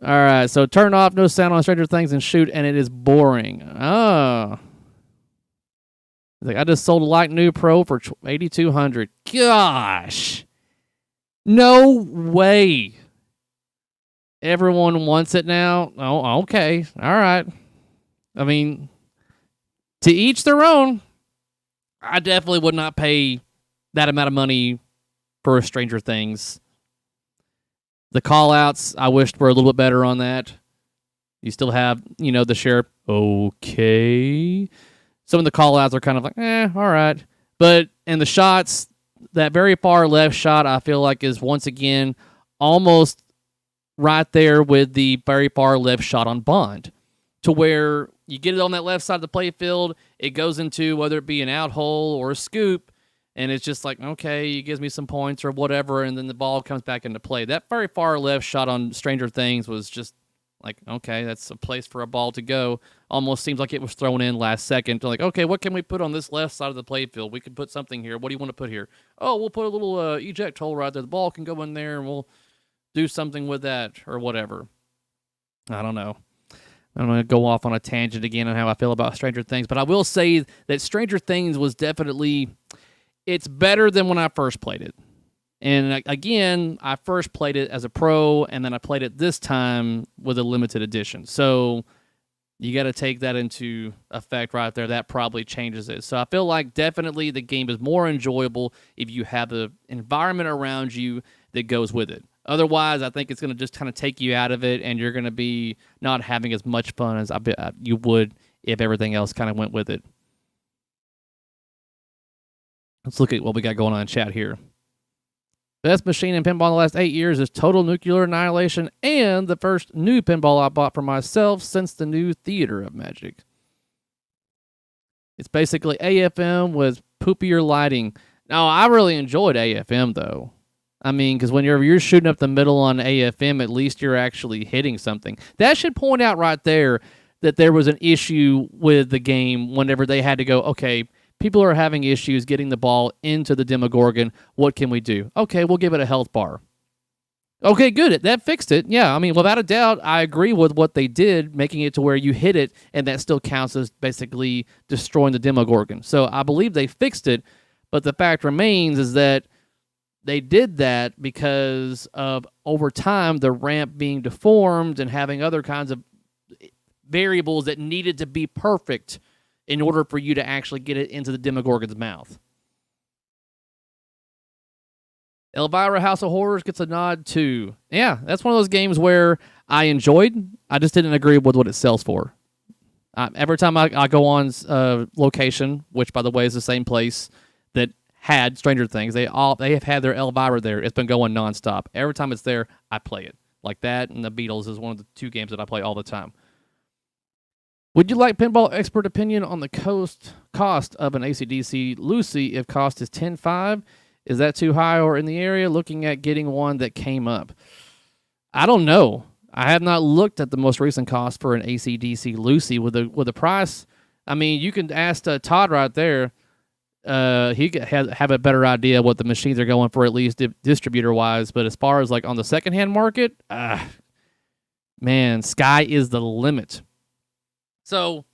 All right, so turn off no sound on Stranger Things and shoot, and it is boring. Oh. Like, I just sold a Light New Pro for $8,200. Gosh. No way. Everyone wants it now? Oh, okay. All right. I mean, to each their own. I definitely would not pay that amount of money for Stranger Things. The call-outs, I wished were a little bit better on that. You still have, the sheriff. Okay. Some of the call-outs are kind of like, all right. But in the shots, that very far left shot, I feel like is once again almost right there with the very far left shot on Bond, to where you get it on that left side of the play field, it goes into whether it be an out hole or a scoop, and it's just like, okay, it gives me some points or whatever, and then the ball comes back into play. That very far left shot on Stranger Things was just like, okay, that's a place for a ball to go. Almost seems like it was thrown in last second. Like, okay, what can we put on this left side of the playfield? We could put something here. What do you want to put here? Oh, we'll put a little eject hole right there. The ball can go in there, and we'll do something with that or whatever. I don't know. I'm going to go off on a tangent again on how I feel about Stranger Things, but I will say that Stranger Things was definitely, it's better than when I first played it. And again, I first played it as a pro, and then I played it this time with a limited edition. So you got to take that into effect right there. That probably changes it. So I feel like definitely the game is more enjoyable if you have the environment around you that goes with it. Otherwise, I think it's going to just kind of take you out of it, and you're going to be not having as much fun as you would if everything else kind of went with it. Let's look at what we got going on in chat here. Best machine in pinball in the last 8 years is Total Nuclear Annihilation, and the first new pinball I bought for myself since the new Theater of Magic. It's basically AFM with poopier lighting. Now, I really enjoyed AFM, though. I mean, because when you're shooting up the middle on AFM, at least you're actually hitting something. That should point out right there that there was an issue with the game whenever they had to go, okay, people are having issues getting the ball into the Demogorgon. What can we do? Okay, we'll give it a health bar. Okay, good. That fixed it. Yeah, I mean, without a doubt, I agree with what they did, making it to where you hit it, and that still counts as basically destroying the Demogorgon. So I believe they fixed it, but the fact remains is that they did that because of, over time, the ramp being deformed and having other kinds of variables that needed to be perfect in order for you to actually get it into the Demogorgon's mouth. Elvira House of Horrors gets a nod too. Yeah, that's one of those games where I enjoyed. I just didn't agree with what it sells for. Every time I go on location, which by the way is the same place that had Stranger Things, they have had their Elvira there. It's been going nonstop. Every time it's there, I play it. Like that and the Beatles is one of the two games that I play all the time. Would you like pinball expert opinion on the cost of an AC/DC Lucy if cost is $10,500? Is that too high or in the area? Looking at getting one that came up. I don't know. I have not looked at the most recent cost for an AC/DC Lucy with a price. I mean, you can ask Todd right there. He could have a better idea what the machines are going for, at least distributor wise. But as far as like on the secondhand market, man, sky is the limit. So,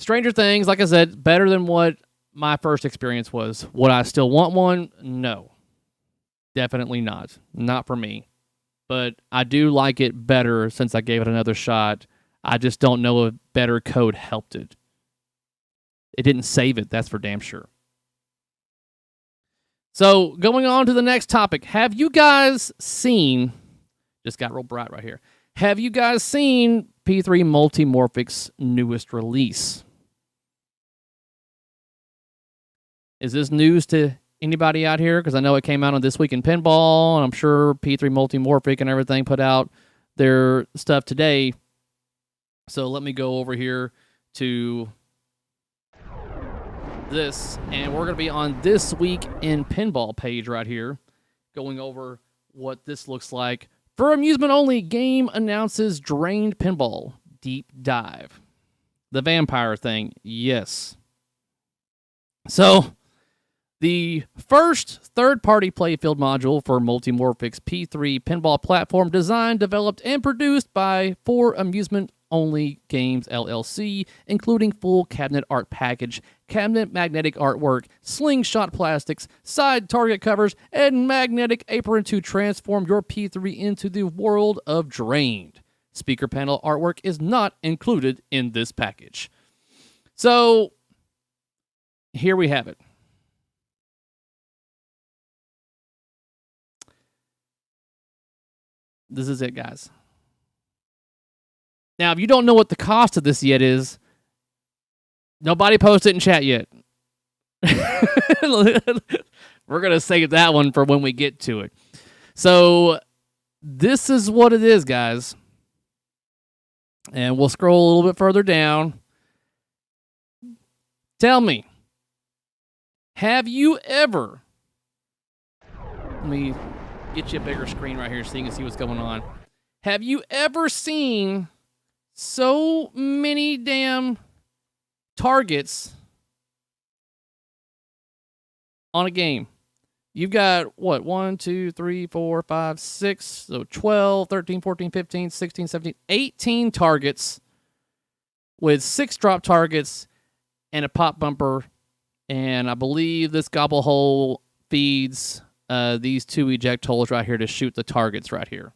Stranger Things, like I said, better than what my first experience was. Would I still want one? No. Definitely not. Not for me. But I do like it better since I gave it another shot. I just don't know if better code helped it. It didn't save it, that's for damn sure. So, going on to the next topic. Have you guys seen... Just got real bright right here. Have you guys seen P3 Multimorphic's newest release? Is this news to anybody out here? Because I know it came out on This Week in Pinball, and I'm sure P3 Multimorphic and everything put out their stuff today. So let me go over here to this, and we're going to be on This Week in Pinball page right here, going over what this looks like. For amusement only, game announces Drained Pinball Deep Dive. The vampire thing, yes. So, the first third-party playfield module for Multimorphic's P3 pinball platform, designed, developed, and produced by For Amusement Only Games LLC, including full cabinet art package, cabinet magnetic artwork, slingshot plastics, side target covers, and magnetic apron to transform your P3 into the world of Drained. Speaker panel artwork is not included in this package. So, here we have it. This is it, guys. Now, if you don't know what the cost of this yet is, nobody posted it in chat yet. We're going to save that one for when we get to it. So, this is what it is, guys. And we'll scroll a little bit further down. Tell me, have you ever... Let me get you a bigger screen right here so you can see what's going on. Have you ever seen so many damn targets on a game? You've got, what, 1, 2, 3, 4, 5, 6, so 12, 13, 14, 15, 16, 17, 18 targets with 6 drop targets and a pop bumper. And I believe this gobble hole feeds these 2 eject holes right here to shoot the targets right here.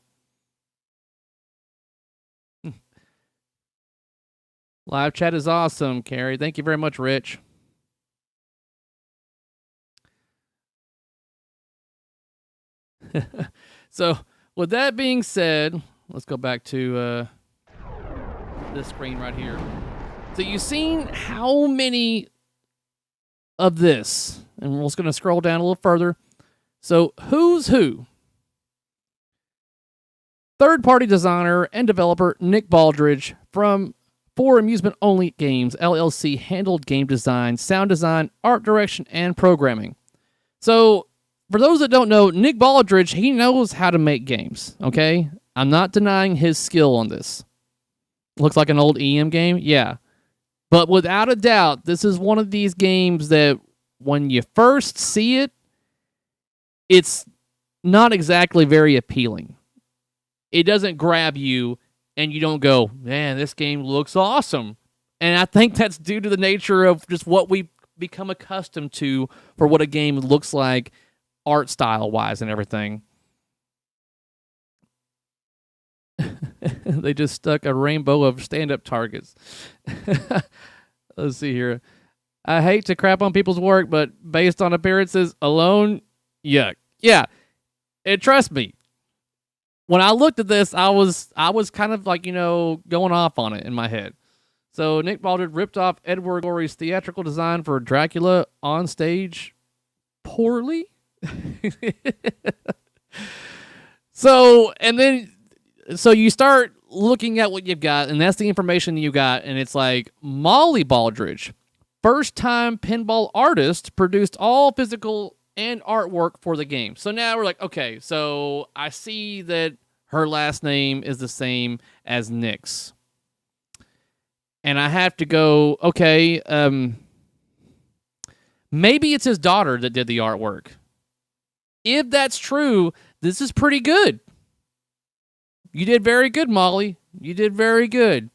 Live chat is awesome, Carrie. Thank you very much, Rich. So, with that being said, let's go back to this screen right here. So, you've seen how many of this, and we're just going to scroll down a little further. So, who's who? Third-party designer and developer Nick Baldridge from For Amusement Only Games LLC handled game design, sound design, art direction, and programming. So, for those that don't know, Nick Baldridge, he knows how to make games, okay? I'm not denying his skill on this. Looks like an old EM game? Yeah. But without a doubt, this is one of these games that when you first see it, it's not exactly very appealing. It doesn't grab you, and you don't go, man, this game looks awesome. And I think that's due to the nature of just what we've become accustomed to for what a game looks like art style-wise and everything. They just stuck a rainbow of stand-up targets. Let's see here. I hate to crap on people's work, but based on appearances alone, yuck. Yeah, and trust me, when I looked at this, I was kind of like, going off on it in my head. So Nick Baldridge ripped off Edward Gorey's theatrical design for Dracula on stage poorly. So you start looking at what you've got, and that's the information you got, and it's like Molly Baldridge, first-time pinball artist, produced all physical and artwork for the game. So now we're like, okay, so I see that her last name is the same as Nick's. And I have to go, okay, maybe it's his daughter that did the artwork. If that's true, this is pretty good. You did very good, Molly. You did very good.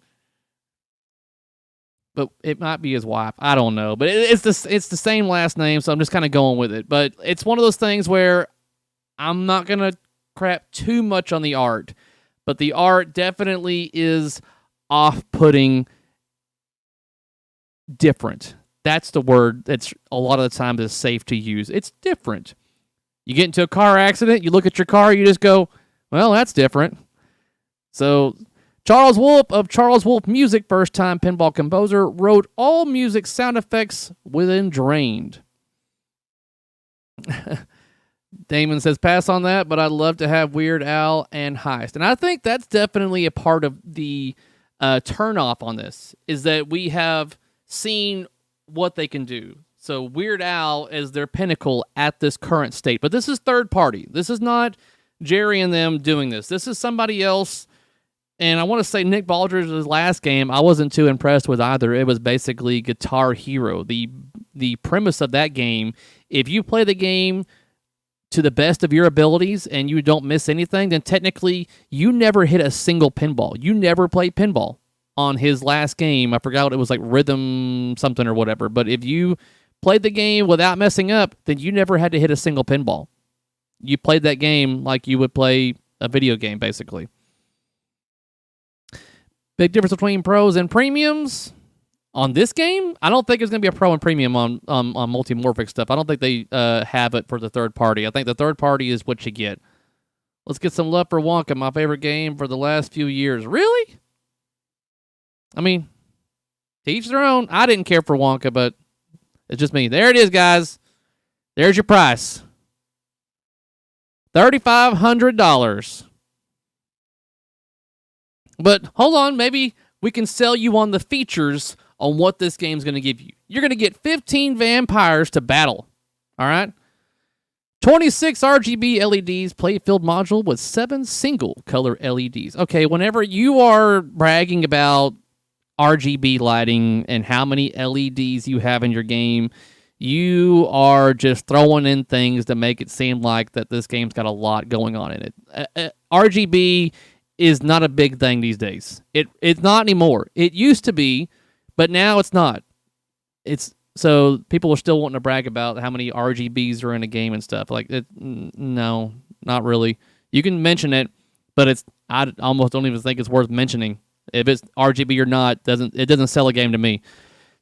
But it might be his wife. I don't know. But it's the same last name, so I'm just kind of going with it. But it's one of those things where I'm not going to crap too much on the art. But the art definitely is off-putting, different. That's the word that's a lot of the time is safe to use. It's different. You get into a car accident, you look at your car, you just go, well, that's different. So Charles Wolf of Charles Wolf Music, first-time pinball composer, wrote all music sound effects within Drained. Damon says, pass on that, but I'd love to have Weird Al and Heist. And I think that's definitely a part of the turn-off on this, is that we have seen what they can do. So Weird Al is their pinnacle at this current state. But this is third party. This is not Jerry and them doing this. This is somebody else. And I want to say Nick Baldridge's last game, I wasn't too impressed with either. It was basically Guitar Hero. The premise of that game, if you play the game to the best of your abilities and you don't miss anything, then technically you never hit a single pinball. You never played pinball. On his last game, I forgot what it was, like Rhythm something or whatever. But if you played the game without messing up, then you never had to hit a single pinball. You played that game like you would play a video game, basically. Big difference between pros and premiums on this game. I don't think there's going to be a pro and premium on Multimorphic stuff. I don't think they have it for the third party. I think the third party is what you get. Let's get some love for Wonka, my favorite game for the last few years. Really? I mean, to each their own. I didn't care for Wonka, but it's just me. There it is, guys. There's your price. $3,500. But hold on, maybe we can sell you on the features on what this game's going to give you. You're going to get 15 vampires to battle. All right? 26 RGB LEDs, play-filled module with 7 single-color LEDs. Okay, whenever you are bragging about RGB lighting and how many LEDs you have in your game, you are just throwing in things to make it seem like that this game's got a lot going on in it. RGB is not a big thing these days. It's not anymore. It used to be, but now it's not. So people are still wanting to brag about how many RGBs are in a game and stuff. Like, no, not really. You can mention it, but I almost don't even think it's worth mentioning. If it's RGB or not, it doesn't sell a game to me.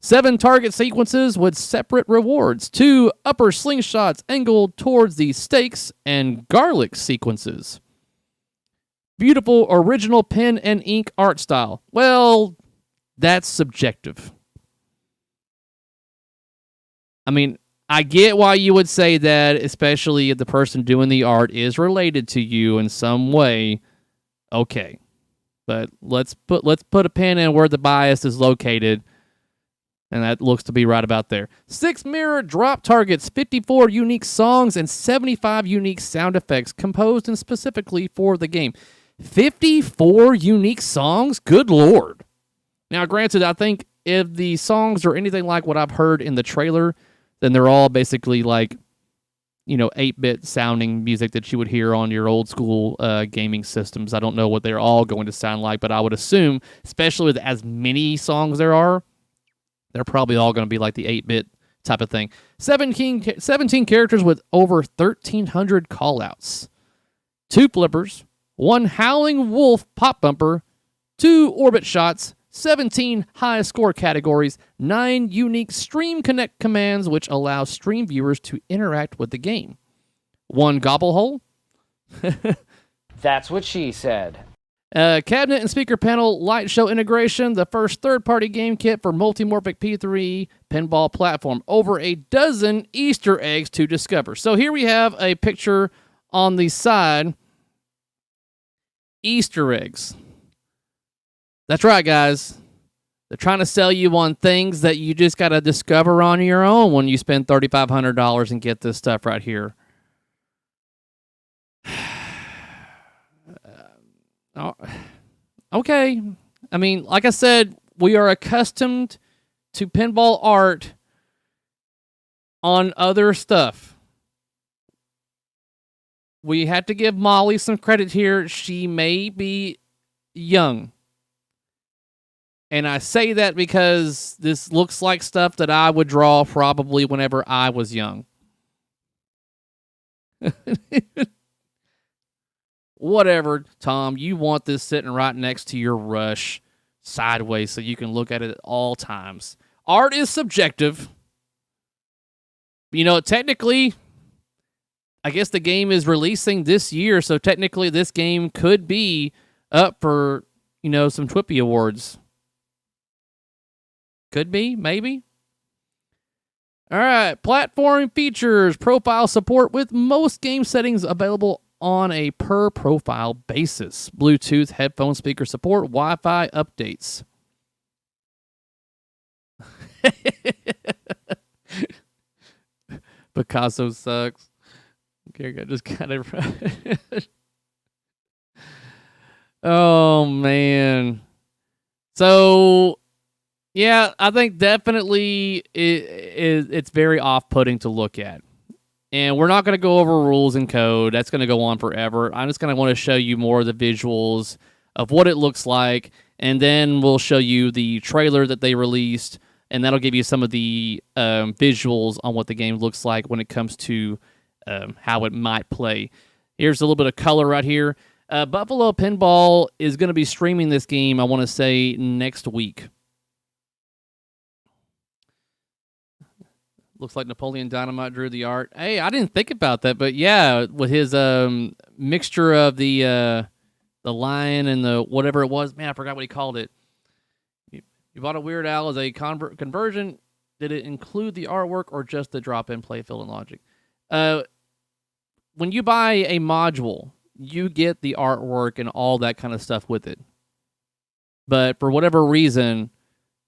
7 target sequences with separate rewards. 2 upper slingshots angled towards the stakes and garlic sequences. Beautiful original pen and ink art style. Well, that's subjective. I mean, I get why you would say that, especially if the person doing the art is related to you in some way. Okay. But let's put a pin in where the bias is located, and that looks to be right about there. 6 mirror drop targets, 54 unique songs, and 75 unique sound effects composed and specifically for the game. 54 unique songs? Good Lord. Now, granted, I think if the songs are anything like what I've heard in the trailer, then they're all basically like, 8-bit sounding music that you would hear on your old school gaming systems. I don't know what they're all going to sound like, but I would assume, especially with as many songs there are, they're probably all going to be like the 8-bit type of thing. 17 characters with over 1,300 callouts. 2 flippers, 1 howling wolf pop bumper, 2 orbit shots, 17 high score categories, 9 unique Stream Connect commands which allow stream viewers to interact with the game. 1 gobble hole. That's what she said. Cabinet and speaker panel light show integration, the first third-party game kit for Multi-morphic P3 pinball platform. Over a dozen Easter eggs to discover. So here we have a picture on the side. Easter eggs. That's right, guys. They're trying to sell you on things that you just got to discover on your own when you spend $3,500 and get this stuff right here. Okay. I mean, like I said, we are accustomed to pinball art on other stuff. We have to give Molly some credit here. She may be young. And I say that because this looks like stuff that I would draw probably whenever I was young. Whatever, Tom, you want this sitting right next to your Rush sideways so you can look at it at all times. Art is subjective. You know, technically, I guess the game is releasing this year, so technically this game could be up for, you know, some Twippy Awards. Could be, maybe. All right, platform features, profile support with most game settings available on a per profile basis. Bluetooth, headphone speaker support, Wi-Fi updates. Picasso sucks. Okay, I just kind of. Oh man. So. Yeah, I think definitely it's very off-putting to look at. And we're not going to go over rules and code. That's going to go on forever. I'm just going to want to show you more of the visuals of what it looks like, and then we'll show you the trailer that they released, and that'll give you some of the visuals on what the game looks like when it comes to how it might play. Here's a little bit of color right here. Buffalo Pinball is going to be streaming this game, I want to say, next week. Looks like Napoleon Dynamite drew the art. Hey, I didn't think about that, but yeah, with his mixture of the lion and the whatever it was. Man, I forgot what he called it. You bought a Weird Al as a conversion. Did it include the artwork or just the drop-in playfield and logic? When you buy a module, you get the artwork and all that kind of stuff with it. But for whatever reason,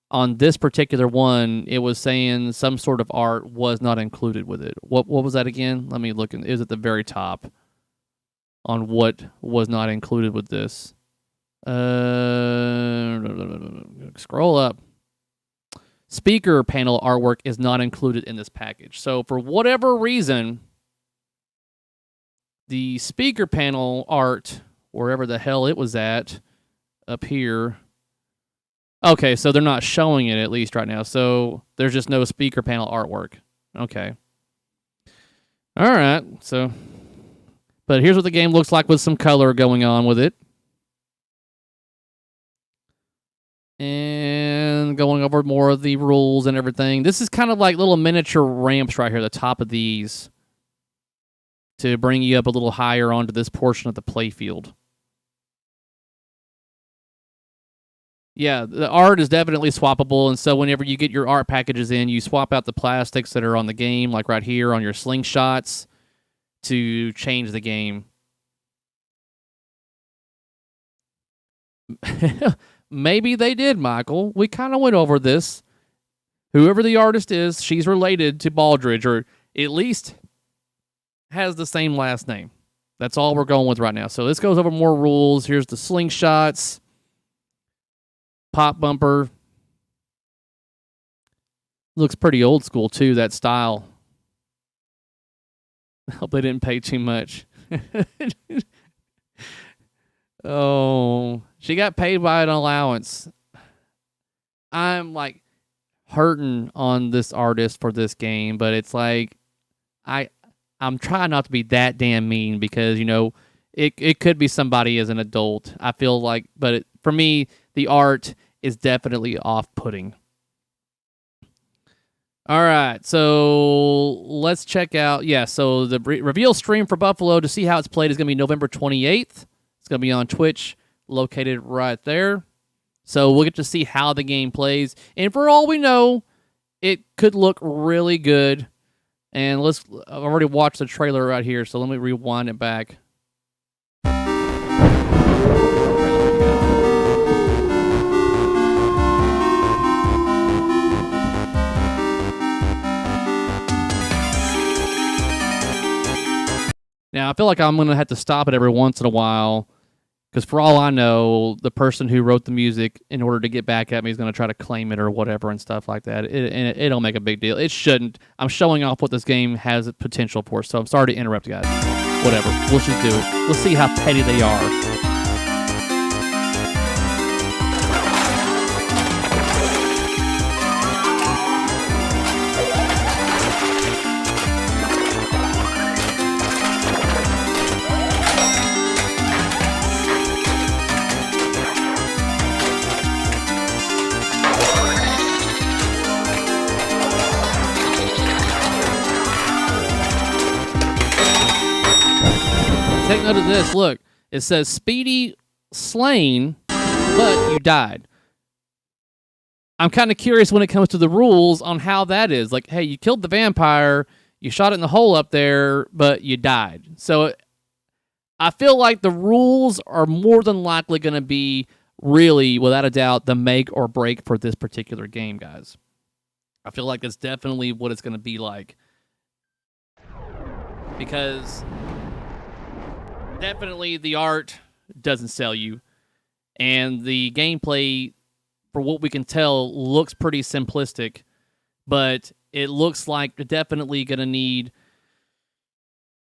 on this particular one, it was saying some sort of art was not included with it. What was that again? Let me look. It was at the very top on what was not included with this. Scroll up. Speaker panel artwork is not included in this package. So for whatever reason, the speaker panel art, wherever the hell it was at, up here. Okay, so they're not showing it at least right now. So there's just no speaker panel artwork. Okay. All right. So, but here's what the game looks like with some color going on with it. And going over more of the rules and everything. This is kind of like little miniature ramps right here at the top of these to bring you up a little higher onto this portion of the playfield. Yeah, the art is definitely swappable, and so whenever you get your art packages in, you swap out the plastics that are on the game, like right here on your slingshots, to change the game. Maybe they did, Michael. We kind of went over this. Whoever the artist is, she's related to Baldridge, or at least has the same last name. That's all we're going with right now. So this goes over more rules. Here's the slingshots. Pop bumper. Looks pretty old school, too, that style. I hope they didn't pay too much. Oh, she got paid by an allowance. I'm, like, hurting on this artist for this game, but it's like, I'm trying not to be that damn mean because, you know, it could be somebody as an adult. I feel like, but for me, the art is definitely off-putting. All right, so let's check out. Yeah, so the reveal stream for Buffalo to see how it's played is going to be November 28th. It's going to be on Twitch, located right there. So we'll get to see how the game plays. And for all we know, it could look really good. And I've already watched the trailer right here, so let me rewind it back. Now, I feel like I'm going to have to stop it every once in a while because for all I know, the person who wrote the music, in order to get back at me, is going to try to claim it or whatever and stuff like that. It don't make a big deal. It shouldn't. I'm showing off what this game has potential for, so I'm sorry to interrupt, guys. Whatever. Let's just do it. Let's see how petty they are. Take note of this. Look, it says Speedy slain, but you died. I'm kind of curious when it comes to the rules on how that is. Like, hey, you killed the vampire, you shot it in the hole up there, but you died. So I feel like the rules are more than likely going to be really, without a doubt, the make or break for this particular game, guys. I feel like that's definitely what it's going to be like. Because definitely the art doesn't sell you, and the gameplay, for what we can tell, looks pretty simplistic, but it looks like they're definitely going to need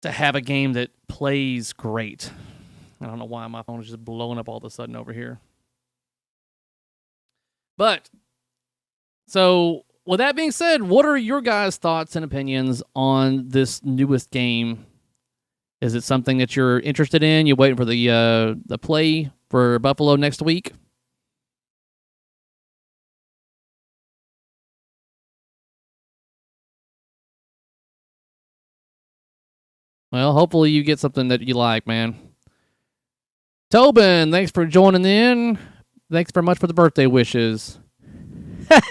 to have a game that plays great. I don't know why my phone is just blowing up all of a sudden over here. But, so, with that being said, what are your guys' thoughts and opinions on this newest game? Is it something that you're interested in? You waiting for the play for Buffalo next week? Well, hopefully you get something that you like, man. Tobin, thanks for joining in. Thanks very much for the birthday wishes.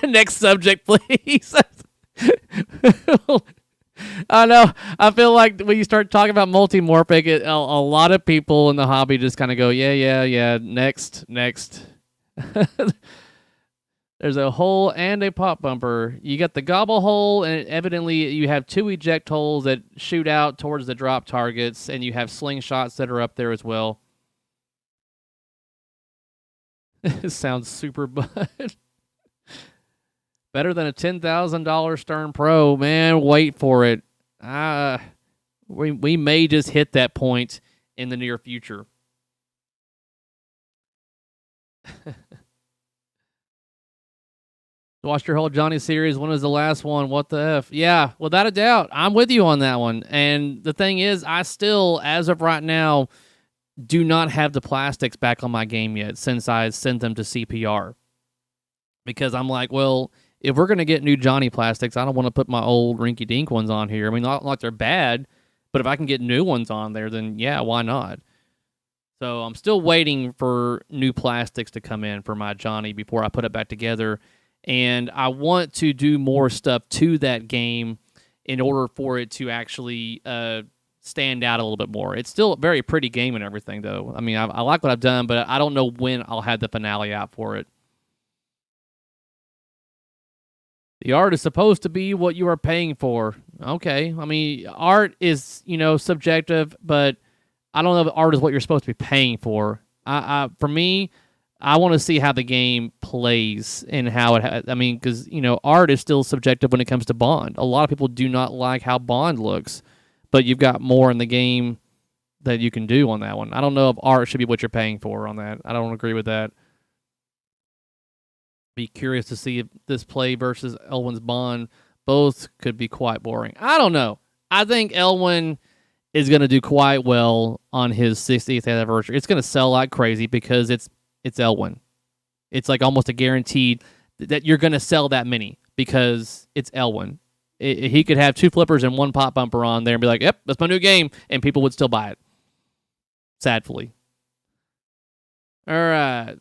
Next subject, please. I know. I feel like when you start talking about multi-morphic, a lot of people in the hobby just kind of go, yeah, next. There's a hole and a pop bumper. You got the gobble hole, and evidently you have 2 eject holes that shoot out towards the drop targets, and you have slingshots that are up there as well. It sounds super bad. Better than a $10,000 Stern Pro. Man, wait for it. We may just hit that point in the near future. Watched your whole Johnny series. When was the last one? What the F? Yeah, without a doubt. I'm with you on that one. And the thing is, I still, as of right now, do not have the plastics back on my game yet since I sent them to CPR. Because I'm like, well, if we're going to get new Johnny plastics, I don't want to put my old rinky-dink ones on here. I mean, not like they're bad, but if I can get new ones on there, then yeah, why not? So I'm still waiting for new plastics to come in for my Johnny before I put it back together. And I want to do more stuff to that game in order for it to actually stand out a little bit more. It's still a very pretty game and everything, though. I mean, I like what I've done, but I don't know when I'll have the finale out for it. The art is supposed to be what you are paying for. Okay. I mean, art is, subjective, but I don't know if art is what you're supposed to be paying for. For me, I want to see how the game plays and how it because, art is still subjective when it comes to Bond. A lot of people do not like how Bond looks, but you've got more in the game that you can do on that one. I don't know if art should be what you're paying for on that. I don't agree with that. Be curious to see if this play versus Elwin's Bond both could be quite boring. I don't know. I think Elwin is going to do quite well on his 60th anniversary. It's going to sell like crazy because it's Elwin. It's like almost a guaranteed that you're going to sell that many because it's Elwin. He could have 2 flippers and 1 pop bumper on there and be like, yep, that's my new game, and people would still buy it. Sadly. All right.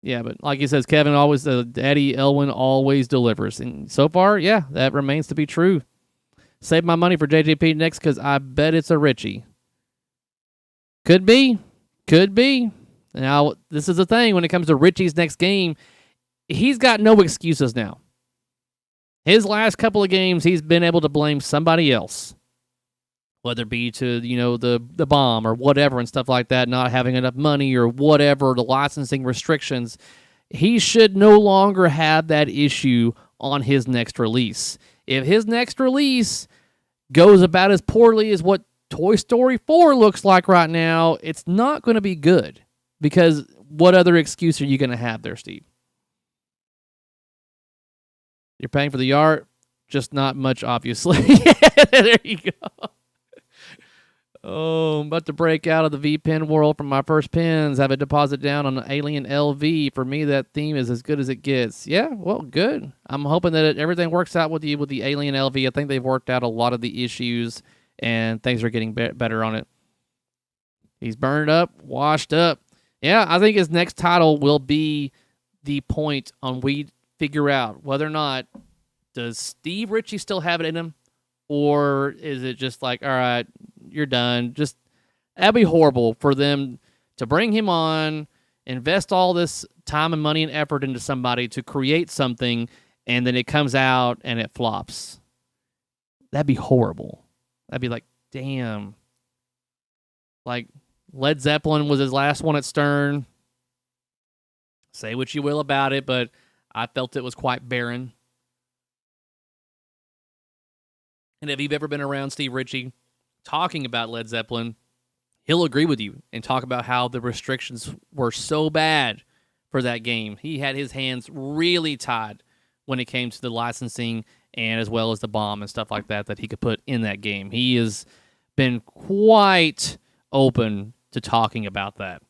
Yeah, but like he says, Kevin always, Daddy Elwin always delivers. And so far, yeah, that remains to be true. Save my money for JJP next because I bet it's a Richie. Could be. Now, this is the thing when it comes to Richie's next game. He's got no excuses now. His last couple of games, he's been able to blame somebody else. whether it be to, the bomb or whatever and stuff like that, not having enough money or whatever, the licensing restrictions, he should no longer have that issue on his next release. If his next release goes about as poorly as what Toy Story 4 looks like right now, it's not going to be good. Because what other excuse are you going to have there, Steve? You're paying for the art, just not much, obviously. There you go. Oh, I'm about to break out of the V-Pen world from my first pins. Have a deposit down on an Alien LV. For me, that theme is as good as it gets. Yeah, well, good. I'm hoping that everything works out with the Alien LV. I think they've worked out a lot of the issues, and things are getting better on it. He's burned up, washed up. Yeah, I think his next title will be the point on we figure out whether or not does Steve Ritchie still have it in him, or is it just like, all right, you're done. Just that'd be horrible for them to bring him on, invest all this time and money and effort into somebody to create something, and then it comes out and it flops. That'd be horrible. That'd be like, damn. Like, Led Zeppelin was his last one at Stern. Say what you will about it, but I felt it was quite barren. And if you've ever been around Steve Ritchie talking about Led Zeppelin, he'll agree with you and talk about how the restrictions were so bad for that game. He had his hands really tied when it came to the licensing and as well as the bomb and stuff like that he could put in that game. He has been quite open to talking about that.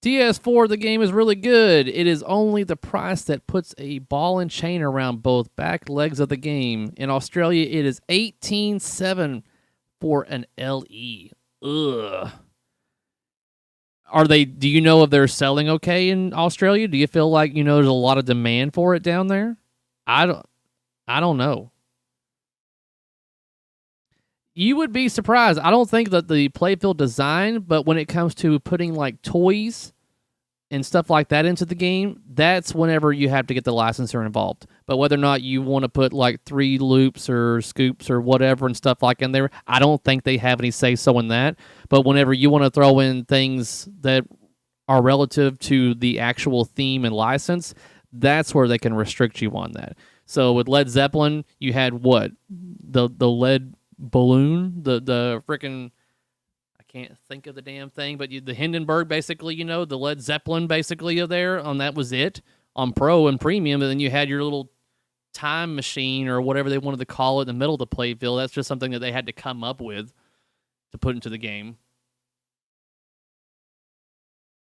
TS4, the game is really good. It is only the price that puts a ball and chain around both back legs of the game. In Australia, it is $18.7 for an LE. Ugh. Do you know if they're selling okay in Australia? Do you feel like, there's a lot of demand for it down there? I don't know. You would be surprised. I don't think that the playfield design, but when it comes to putting like toys and stuff like that into the game, that's whenever you have to get the licensor involved. But whether or not you want to put like 3 loops or scoops or whatever and stuff like in there, I don't think they have any say-so in that. But whenever you want to throw in things that are relative to the actual theme and license, that's where they can restrict you on that. So with Led Zeppelin, you had what? The lead balloon, the freaking, I can't think of the damn thing, but the Hindenburg, basically, the Led Zeppelin, basically, there, on that was it, on Pro and Premium, and then you had your little time machine, or whatever they wanted to call it, in the middle of the playfield. That's just something that they had to come up with to put into the game.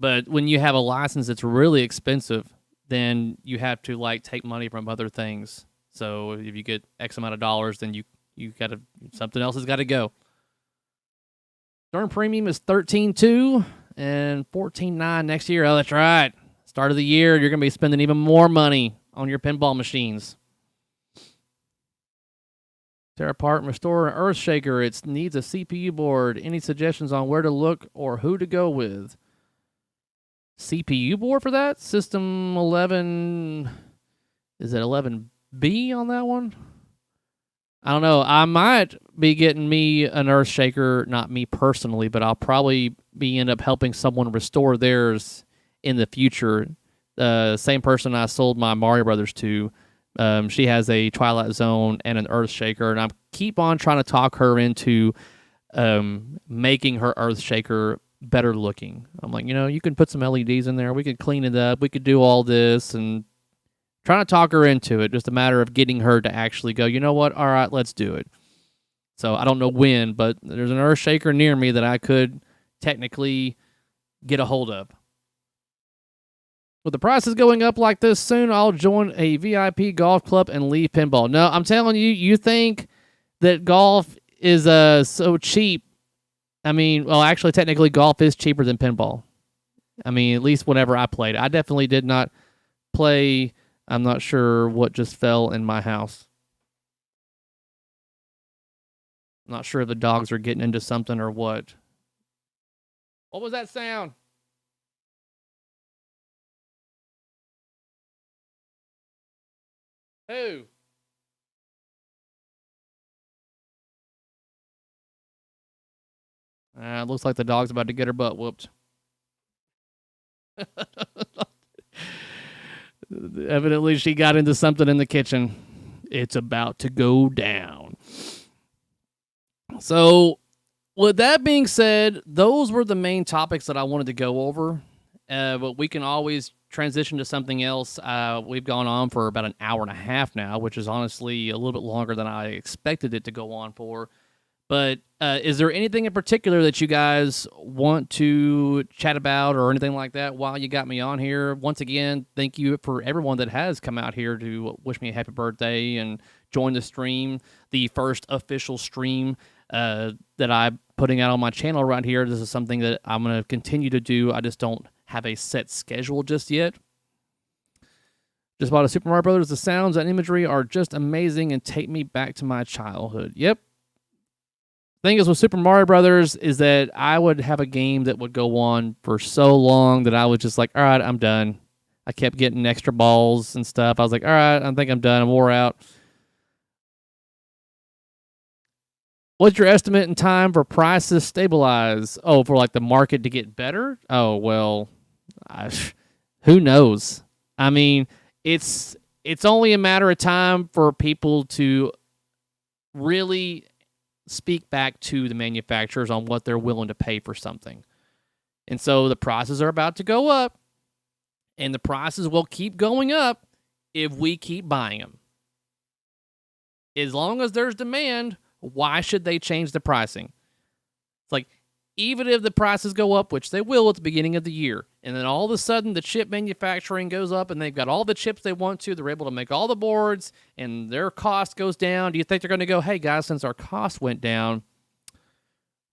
But when you have a license that's really expensive, then you have to, like, take money from other things. So if you get X amount of dollars, then you gotta, something else has got to go. Stern Premium is $13.2 and $14.9 next year. Oh, that's right. Start of the year, you're gonna be spending even more money on your pinball machines. Tear apart and restore an Earth Shaker. It needs a CPU board. Any suggestions on where to look or who to go with? CPU board for that? System 11. Is it 11B on that one? I don't know. I might be getting me an Earth Shaker, not me personally, but I'll probably end up helping someone restore theirs in the future. Same person I sold my Mario Brothers to, she has a Twilight Zone and an Earth Shaker, and I keep on trying to talk her into making her Earth Shaker better looking. I'm like, you can put some LEDs in there. We could clean it up. We could do all this, and trying to talk her into it. Just a matter of getting her to actually go, you know what? All right, let's do it. So I don't know when, but there's an Earth Shaker near me that I could technically get a hold of. With the prices going up like this soon, I'll join a VIP golf club and leave pinball. No, I'm telling you, you think that golf is so cheap. I mean, well, actually, technically, golf is cheaper than pinball. I mean, at least whenever I played. I definitely did not play. I'm not sure what just fell in my house. I'm not sure if the dogs are getting into something or what. What was that sound? Who? Looks like the dog's about to get her butt whooped. Evidently, she got into something in the kitchen. It's about to go down. So, with that being said, those were the main topics that I wanted to go over. But we can always transition to something else. We've gone on for about an hour and a half now, which is honestly a little bit longer than I expected it to go on for. But is there anything in particular that you guys want to chat about or anything like that while you got me on here? Once again, thank you for everyone that has come out here to wish me a happy birthday and join the stream, the first official stream that I'm putting out on my channel right here. This is something that I'm going to continue to do. I just don't have a set schedule just yet. Just bought a Super Mario Brothers. The sounds and imagery are just amazing and take me back to my childhood. Yep. Thing is with Super Mario Brothers is that I would have a game that would go on for so long that I was just like, all right, I'm done. I kept getting extra balls and stuff. I was like, all right, I think I'm done. I'm wore out. What's your estimate in time for prices stabilize? Oh, for like the market to get better? Oh, well, who knows? I mean, it's only a matter of time for people to really speak back to the manufacturers on what they're willing to pay for something. And so the prices are about to go up, and the prices will keep going up if we keep buying them. As long as there's demand, why should they change the pricing? It's like, even if the prices go up, which they will at the beginning of the year, and then all of a sudden the chip manufacturing goes up and they've got all the chips they want to, they're able to make all the boards, and their cost goes down, do you think they're going to go, hey guys, since our cost went down,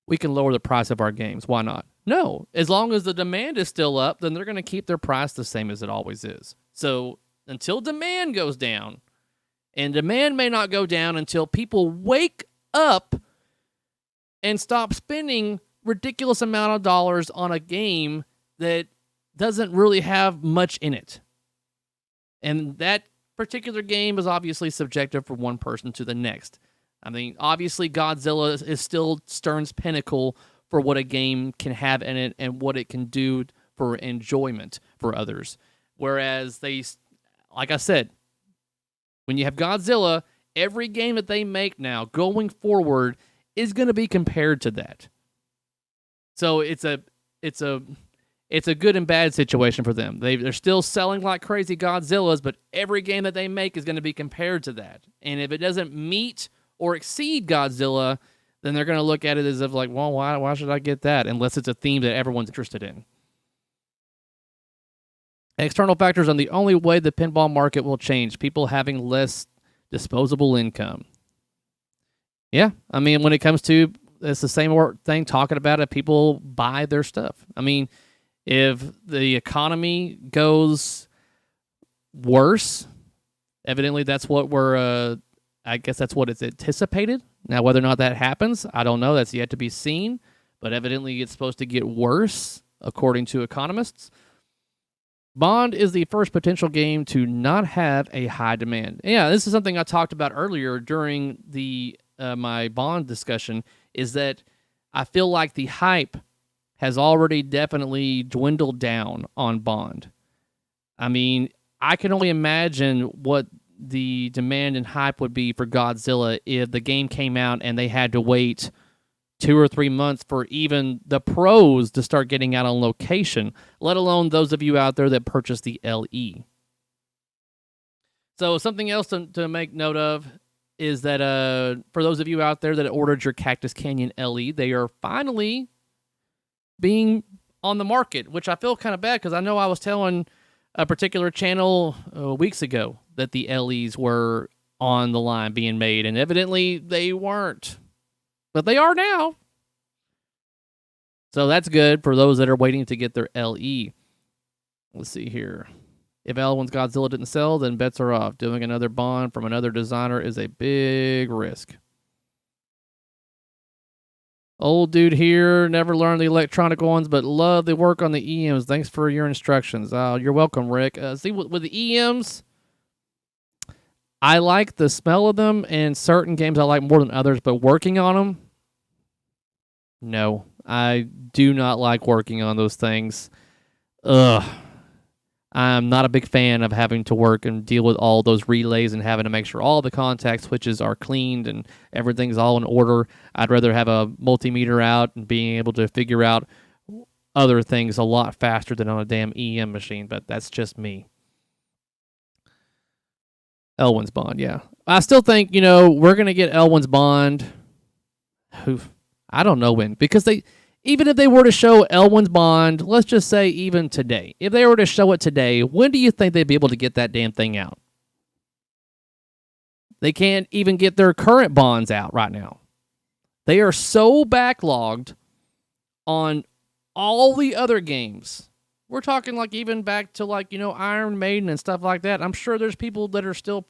we can lower the price of our games? Why not? No. As long as the demand is still up, then they're going to keep their price the same as it always is. So until demand goes down, and demand may not go down until people wake up and stop spending ridiculous amount of dollars on a game that doesn't really have much in it. And that particular game is obviously subjective from one person to the next. I mean, obviously Godzilla is still Stern's pinnacle for what a game can have in it and what it can do for enjoyment for others. Whereas like I said, when you have Godzilla, every game that they make now going forward is going to be compared to that. So it's a good and bad situation for them. They're still selling like crazy Godzillas, but every game that they make is going to be compared to that. And if it doesn't meet or exceed Godzilla, then they're going to look at it as if like, well, why should I get that? Unless it's a theme that everyone's interested in. External factors are the only way the pinball market will change. People having less disposable income. Yeah, I mean, when it comes to, it's the same thing talking about it, people buy their stuff. I mean, if the economy goes worse, evidently that's what I guess that's what it's anticipated. Now, whether or not that happens, I don't know. That's yet to be seen. But evidently it's supposed to get worse, according to economists. Bond is the first potential game to not have a high demand. Yeah, this is something I talked about earlier during the my Bond discussion, is that I feel like the hype has already definitely dwindled down on Bond. I mean, I can only imagine what the demand and hype would be for Godzilla if the game came out and they had to wait 2 or 3 months for even the pros to start getting out on location, let alone those of you out there that purchased the LE. So something else to make note of is that for those of you out there that ordered your Cactus Canyon LE, they are finally being on the market, which I feel kind of bad because I know I was telling a particular channel weeks ago that the LEs were on the line being made, and evidently they weren't. But they are now. So that's good for those that are waiting to get their LE. Let's see here. If L1's Godzilla didn't sell, then bets are off. Doing another Bond from another designer is a big risk. Old dude here, never learned the electronic ones, but love the work on the EMs. Thanks for your instructions. You're welcome, Rick. See, with the EMs, I like the smell of them, and certain games I like more than others, but working on them, no. I do not like working on those things. Ugh. I'm not a big fan of having to work and deal with all those relays and having to make sure all the contact switches are cleaned and everything's all in order. I'd rather have a multimeter out and being able to figure out other things a lot faster than on a damn EM machine, but that's just me. Elwyn's Bond, yeah. I still think, we're going to get Elwyn's Bond. I don't know when, because even if they were to show Elwyn's Bond, let's just say even today, if they were to show it today, when do you think they'd be able to get that damn thing out? They can't even get their current Bonds out right now. They are so backlogged on all the other games. We're talking even back to Iron Maiden and stuff like that. I'm sure there's people that are still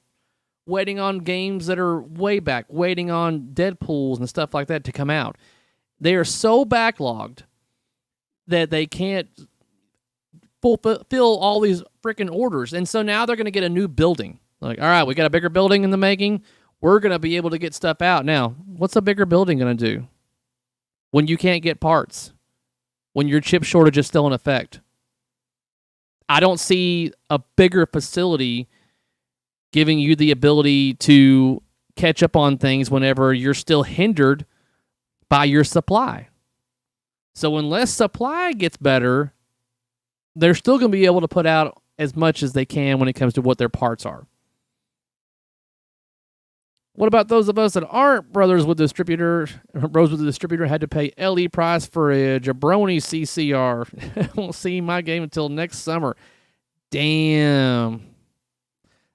waiting on games that are way back, waiting on Deadpools and stuff like that to come out. They are so backlogged that they can't fulfill all these freaking orders. And so now they're going to get a new building. All right, we got a bigger building in the making. We're going to be able to get stuff out. Now, what's a bigger building going to do when you can't get parts? When your chip shortage is still in effect? I don't see a bigger facility giving you the ability to catch up on things whenever you're still hindered by your supply. So unless supply gets better, they're still going to be able to put out as much as they can when it comes to what their parts are. What about those of us that aren't bros with the distributor had to pay LE price for a jabroni CCR? Won't see my game until next summer. Damn.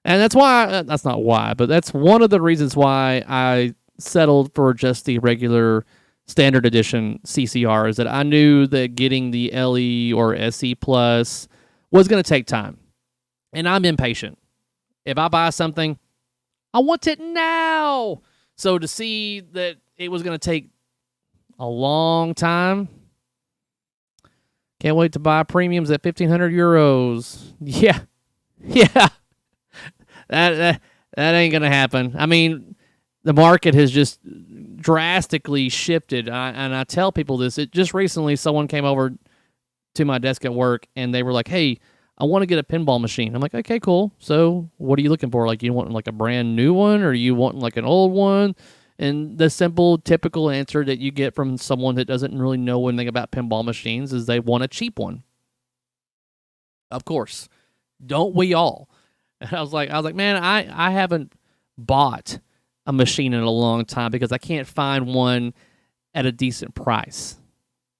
And that's why, that's not why, but that's one of the reasons why I settled for just the regular standard edition CCR, is that I knew that getting the LE or SE Plus was going to take time. And I'm impatient. If I buy something, I want it now. So to see that it was going to take a long time, can't wait to buy premiums at 1,500 euros. Yeah. That ain't going to happen. I mean, the market has just drastically shifted. And I tell people this. It just recently, someone came over to my desk at work, and they were like, hey, I want to get a pinball machine. I'm like, okay, cool. So what are you looking for? You want a brand new one, or you want an old one? And the simple, typical answer that you get from someone that doesn't really know anything about pinball machines is they want a cheap one. Of course. Don't we all? And I was like, man, I haven't bought a machine in a long time because I can't find one at a decent price.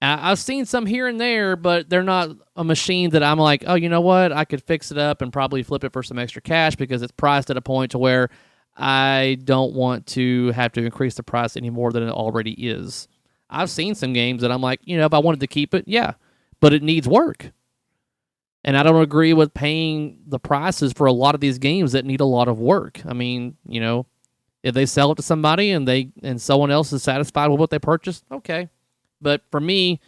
I've seen some here and there, but they're not a machine that I'm like, oh, you know what? I could fix it up and probably flip it for some extra cash because it's priced at a point to where I don't want to have to increase the price any more than it already is. I've seen some games that I'm like, if I wanted to keep it, yeah, but it needs work. And I don't agree with paying the prices for a lot of these games that need a lot of work. I mean, if they sell it to somebody and someone else is satisfied with what they purchased, okay. But for me,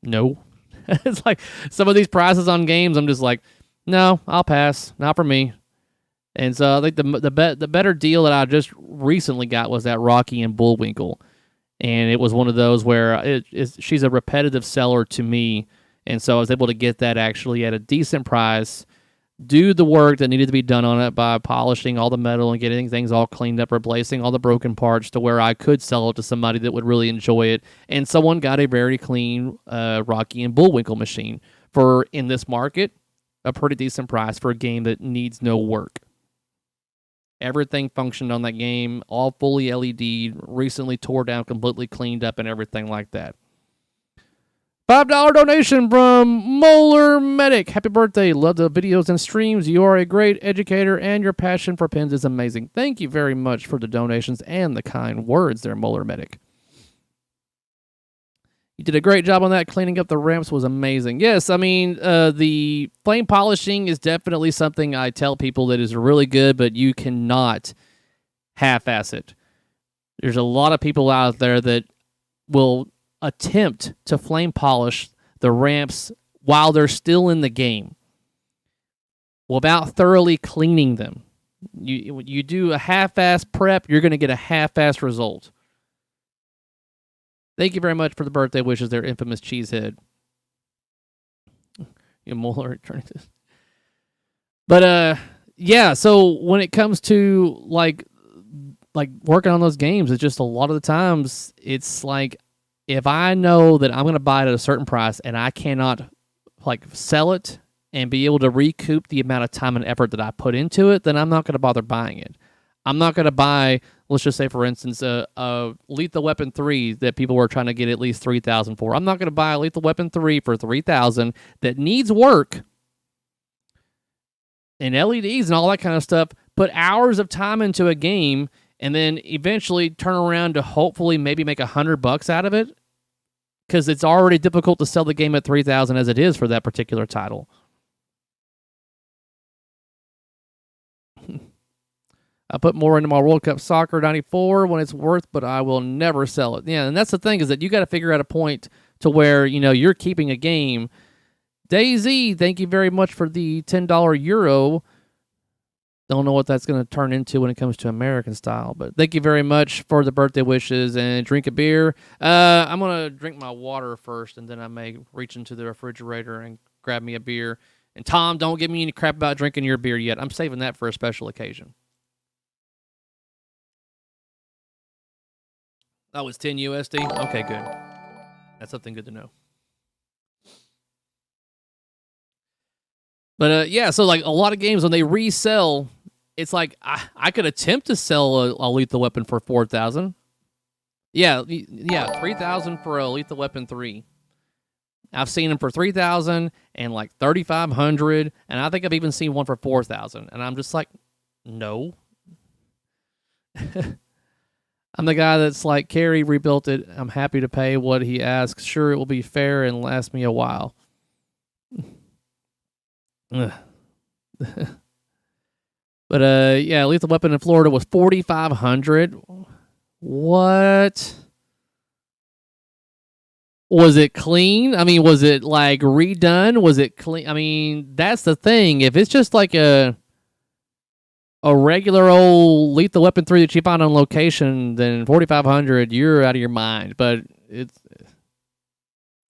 no. It's like some of these prices on games, I'm just like, no, I'll pass. Not for me. And so I think the better deal that I just recently got was that Rocky and Bullwinkle. And it was one of those where she's a repetitive seller to me. And so I was able to get that actually at a decent price, do the work that needed to be done on it by polishing all the metal and getting things all cleaned up, replacing all the broken parts to where I could sell it to somebody that would really enjoy it. And someone got a very clean Rocky and Bullwinkle machine for, in this market, a pretty decent price for a game that needs no work. Everything functioned on that game, all fully LED, recently tore down, completely cleaned up, and everything like that. $5 donation from Molar Medic. Happy birthday. Love the videos and streams. You are a great educator, and your passion for pins is amazing. Thank you very much for the donations and the kind words there, Molar Medic. You did a great job on that. Cleaning up the ramps was amazing. Yes, I mean, the flame polishing is definitely something I tell people that is really good, but you cannot half-ass it. There's a lot of people out there that will attempt to flame polish the ramps while they're still in the game without thoroughly cleaning them. You do a half-ass prep, you're going to get a half-ass result. Thank you very much for the birthday wishes there, infamous cheesehead. You molar turning this. But yeah, so when it comes to like working on those games, it's just a lot of the times it's like if I know that I'm going to buy it at a certain price and I cannot like sell it and be able to recoup the amount of time and effort that I put into it, then I'm not going to bother buying it. I'm not going to buy, let's just say, for instance, a Lethal Weapon 3 that people were trying to get at least $3,000 for. I'm not going to buy a Lethal Weapon 3 for $3,000 that needs work and LEDs and all that kind of stuff, put hours of time into a game, and then eventually turn around to hopefully maybe make $100 out of it, because it's already difficult to sell the game at $3,000 as it is for that particular title. I put more into my World Cup Soccer 94 when it's worth, but I will never sell it. Yeah, and that's the thing, is that you got to figure out a point to where, you know, you're keeping a game. DayZ, thank you very much for the $10 euro. Don't know what that's going to turn into when it comes to American style, but thank you very much for the birthday wishes and drink a beer. I'm going to drink my water first, and then I may reach into the refrigerator and grab me a beer. And Tom, don't give me any crap about drinking your beer yet. I'm saving that for a special occasion. That was 10 USD? Okay, good. That's something good to know. But yeah, so like a lot of games when they resell, it's like I could attempt to sell a Lethal Weapon for $4,000. Yeah, $3,000 for a Lethal Weapon 3. I've seen them for $3,000 and like $3,500, and I think I've even seen one for $4,000. And I'm just like, no. I'm the guy that's like, Carrie rebuilt it. I'm happy to pay what he asks. Sure, it will be fair and last me a while. But yeah, Lethal Weapon in Florida was $4,500. What? Was it clean? I mean, was it like redone? Was it clean? I mean, that's the thing. If it's just like a regular old Lethal Weapon 3 that you find on location, then $4,500, you're out of your mind. But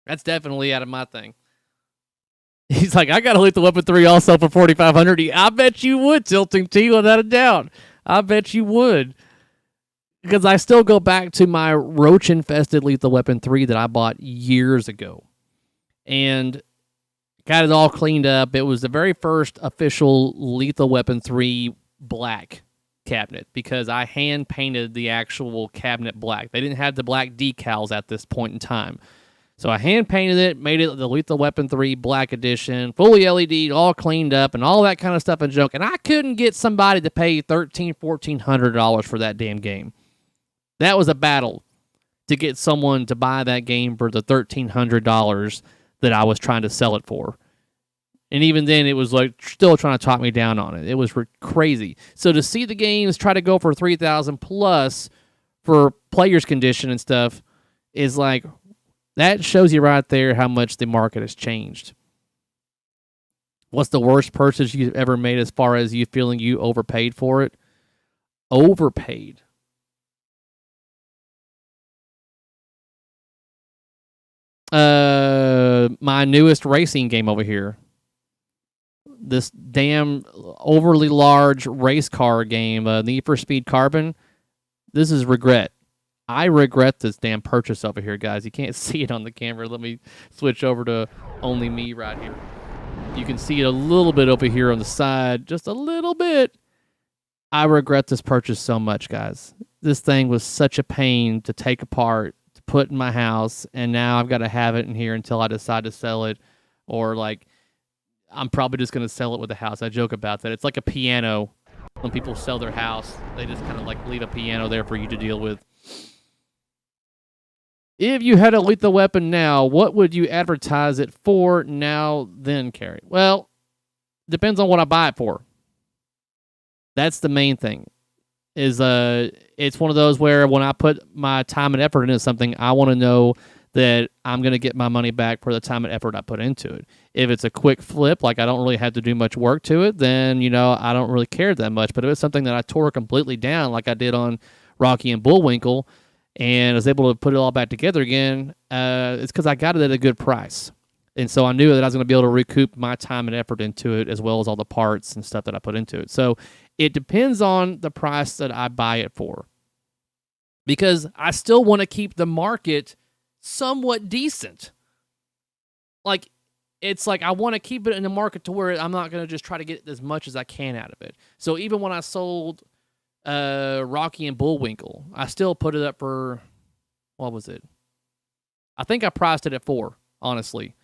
that's definitely out of my thing. He's like, I got a Lethal Weapon 3 also for $4,500. I bet you would, Tilting T, without a doubt. I bet you would. Because I still go back to my roach-infested Lethal Weapon 3 that I bought years ago. And got it all cleaned up. It was the very first official Lethal Weapon 3 black cabinet, because I hand-painted the actual cabinet black. They didn't have the black decals at this point in time. So I hand-painted it, made it the Lethal Weapon 3 Black Edition, fully LED, all cleaned up, and all that kind of stuff and junk. And I couldn't get somebody to pay $1,300, $1,400 for that damn game. That was a battle to get someone to buy that game for the $1,300 that I was trying to sell it for. And even then, it was like still trying to talk me down on it. It was crazy. So to see the games try to go for $3,000 plus for players' condition and stuff is like, that shows you right there how much the market has changed. What's the worst purchase you've ever made as far as you feeling you overpaid for it? Overpaid. My newest racing game over here. This damn overly large race car game, Need for Speed Carbon. This is regret. I regret this damn purchase over here, guys. You can't see it on the camera. Let me switch over to only me right here. You can see it a little bit over here on the side, just a little bit. I regret this purchase so much, guys. This thing was such a pain to take apart, to put in my house, and now I've got to have it in here until I decide to sell it, or like I'm probably just going to sell it with the house. I joke about that. It's like a piano. When people sell their house, they just kind of like leave a piano there for you to deal with. If you had a Lethal Weapon now, what would you advertise it for now, then, Carrie? Well, depends on what I buy it for. That's the main thing. Is it's one of those where when I put my time and effort into something, I want to know that I'm going to get my money back for the time and effort I put into it. If it's a quick flip, like I don't really have to do much work to it, then, you know, I don't really care that much. But if it's something that I tore completely down, like I did on Rocky and Bullwinkle, and I was able to put it all back together again. It's because I got it at a good price. And so I knew that I was going to be able to recoup my time and effort into it, as well as all the parts and stuff that I put into it. So it depends on the price that I buy it for, because I still want to keep the market somewhat decent. Like, it's like I want to keep it in the market to where I'm not going to just try to get as much as I can out of it. So even when I sold Rocky and Bullwinkle, I still put it up for, what was it? I think I priced it at $4, honestly.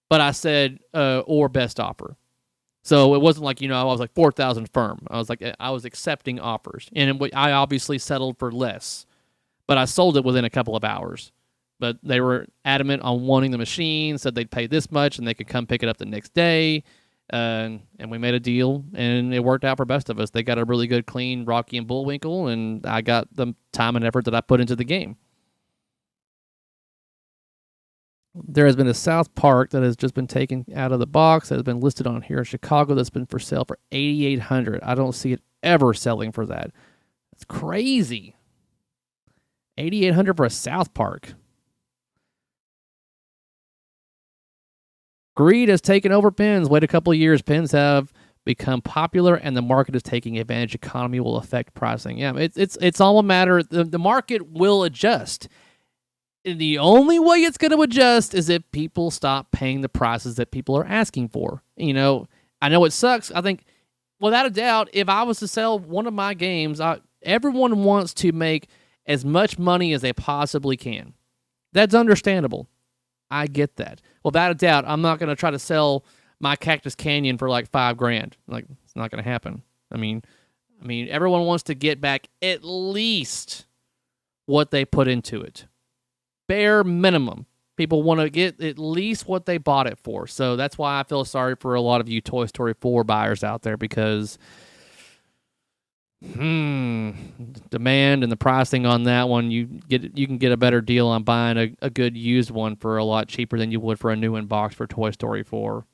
But I said, or best offer. So it wasn't like, I was like 4,000 firm. I was like, I was accepting offers. And I obviously settled for less. But I sold it within a couple of hours. But they were adamant on wanting the machine, said they'd pay this much and they could come pick it up the next day. And we made a deal, and it worked out for best of us. They got a really good, clean Rocky and Bullwinkle, and I got the time and effort that I put into the game. There has been a South Park that has just been taken out of the box that has been listed on here in Chicago that's been for sale for $8,800. I don't see it ever selling for that. That's crazy. $8,800 for a South Park. Greed has taken over pins. Wait a couple of years, pins have become popular, and the market is taking advantage. Economy will affect pricing. Yeah, it's all a matter. The market will adjust. The only way it's going to adjust is if people stop paying the prices that people are asking for. I know it sucks. I think, without a doubt, if I was to sell one of my games, everyone wants to make as much money as they possibly can. That's understandable. I get that. Without a doubt, I'm not going to try to sell my Cactus Canyon for like $5,000. Like, it's not going to happen. I mean, everyone wants to get back at least what they put into it. Bare minimum. People want to get at least what they bought it for. So that's why I feel sorry for a lot of you Toy Story 4 buyers out there, because demand and the pricing on that one, you can get a better deal on buying a good used one for a lot cheaper than you would for a new in box for Toy Story 4.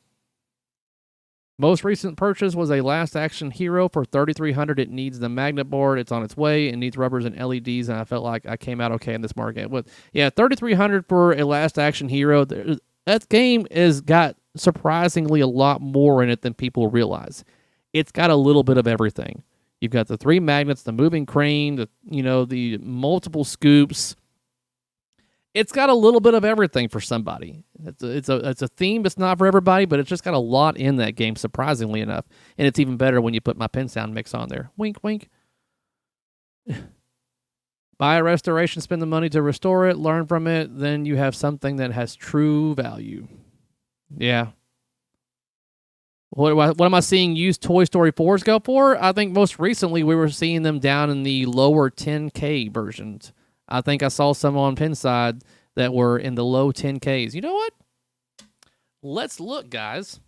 Most recent purchase was a Last Action Hero for $3,300. It needs the magnet board. It's on its way. It needs rubbers and LEDs, and I felt like I came out okay in this market. $3,300 for a Last Action Hero. That game has got surprisingly a lot more in it than people realize. It's got a little bit of everything. You've got the 3 magnets, the moving crane, the multiple scoops. It's got a little bit of everything for somebody. It's a theme. It's not for everybody, but it's just got a lot in that game, surprisingly enough. And it's even better when you put my pin sound mix on there. Wink, wink. Buy a restoration, spend the money to restore it, learn from it, then you have something that has true value. Yeah. What am I seeing used Toy Story 4s go for? I think most recently we were seeing them down in the lower 10K versions. I think I saw some on Pinside that were in the low 10Ks. You know what? Let's look, guys.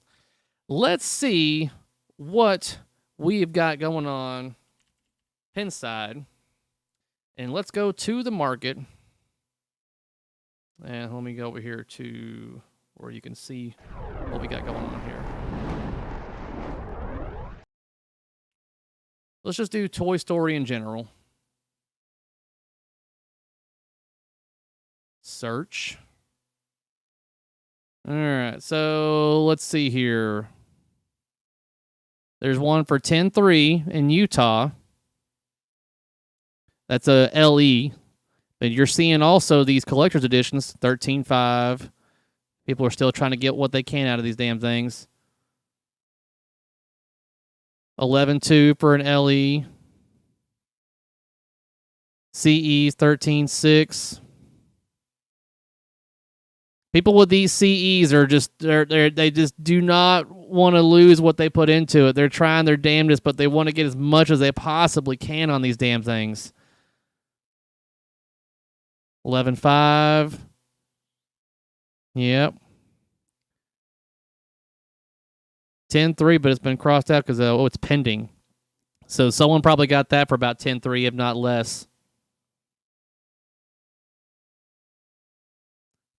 Let's see what we've got going on Pinside. And let's go to the market. And let me go over here to where you can see what we got going on here. Let's just do Toy Story in general. Search. All right, so let's see here. There's one for 10.3 in Utah. That's a LE. But you're seeing also these collector's editions, 13.5. People are still trying to get what they can out of these damn things. 11.2 for an LE. CE's 13.6. People with these CEs are just they just do not want to lose what they put into it. They're trying their damnedest, but they want to get as much as they possibly can on these damn things. 11.5. Yep. 10.3, but it's been crossed out because it's pending. So someone probably got that for about 10.3, if not less.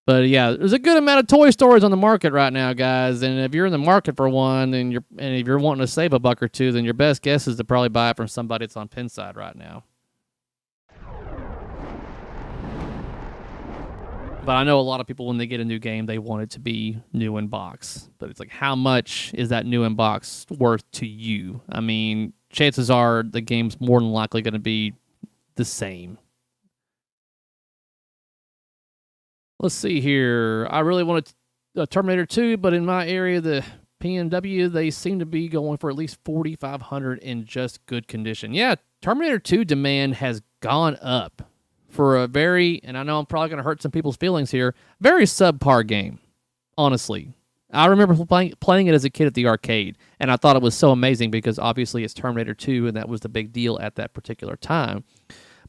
But yeah, there's a good amount of Toy Stories on the market right now, guys. And if you're in the market for one, and if you're wanting to save a buck or two, then your best guess is to probably buy it from somebody that's on Pinside right now. But I know a lot of people, when they get a new game, they want it to be new in box. But it's like, how much is that new in box worth to you? I mean, chances are the game's more than likely going to be the same. Let's see here. I really wanted Terminator 2, but in my area, the PNW, they seem to be going for at least $4,500 in just good condition. Yeah, Terminator 2 demand has gone up for a very, and I know I'm probably going to hurt some people's feelings here, very subpar game, honestly. I remember playing it as a kid at the arcade, and I thought it was so amazing because obviously it's Terminator 2, and that was the big deal at that particular time.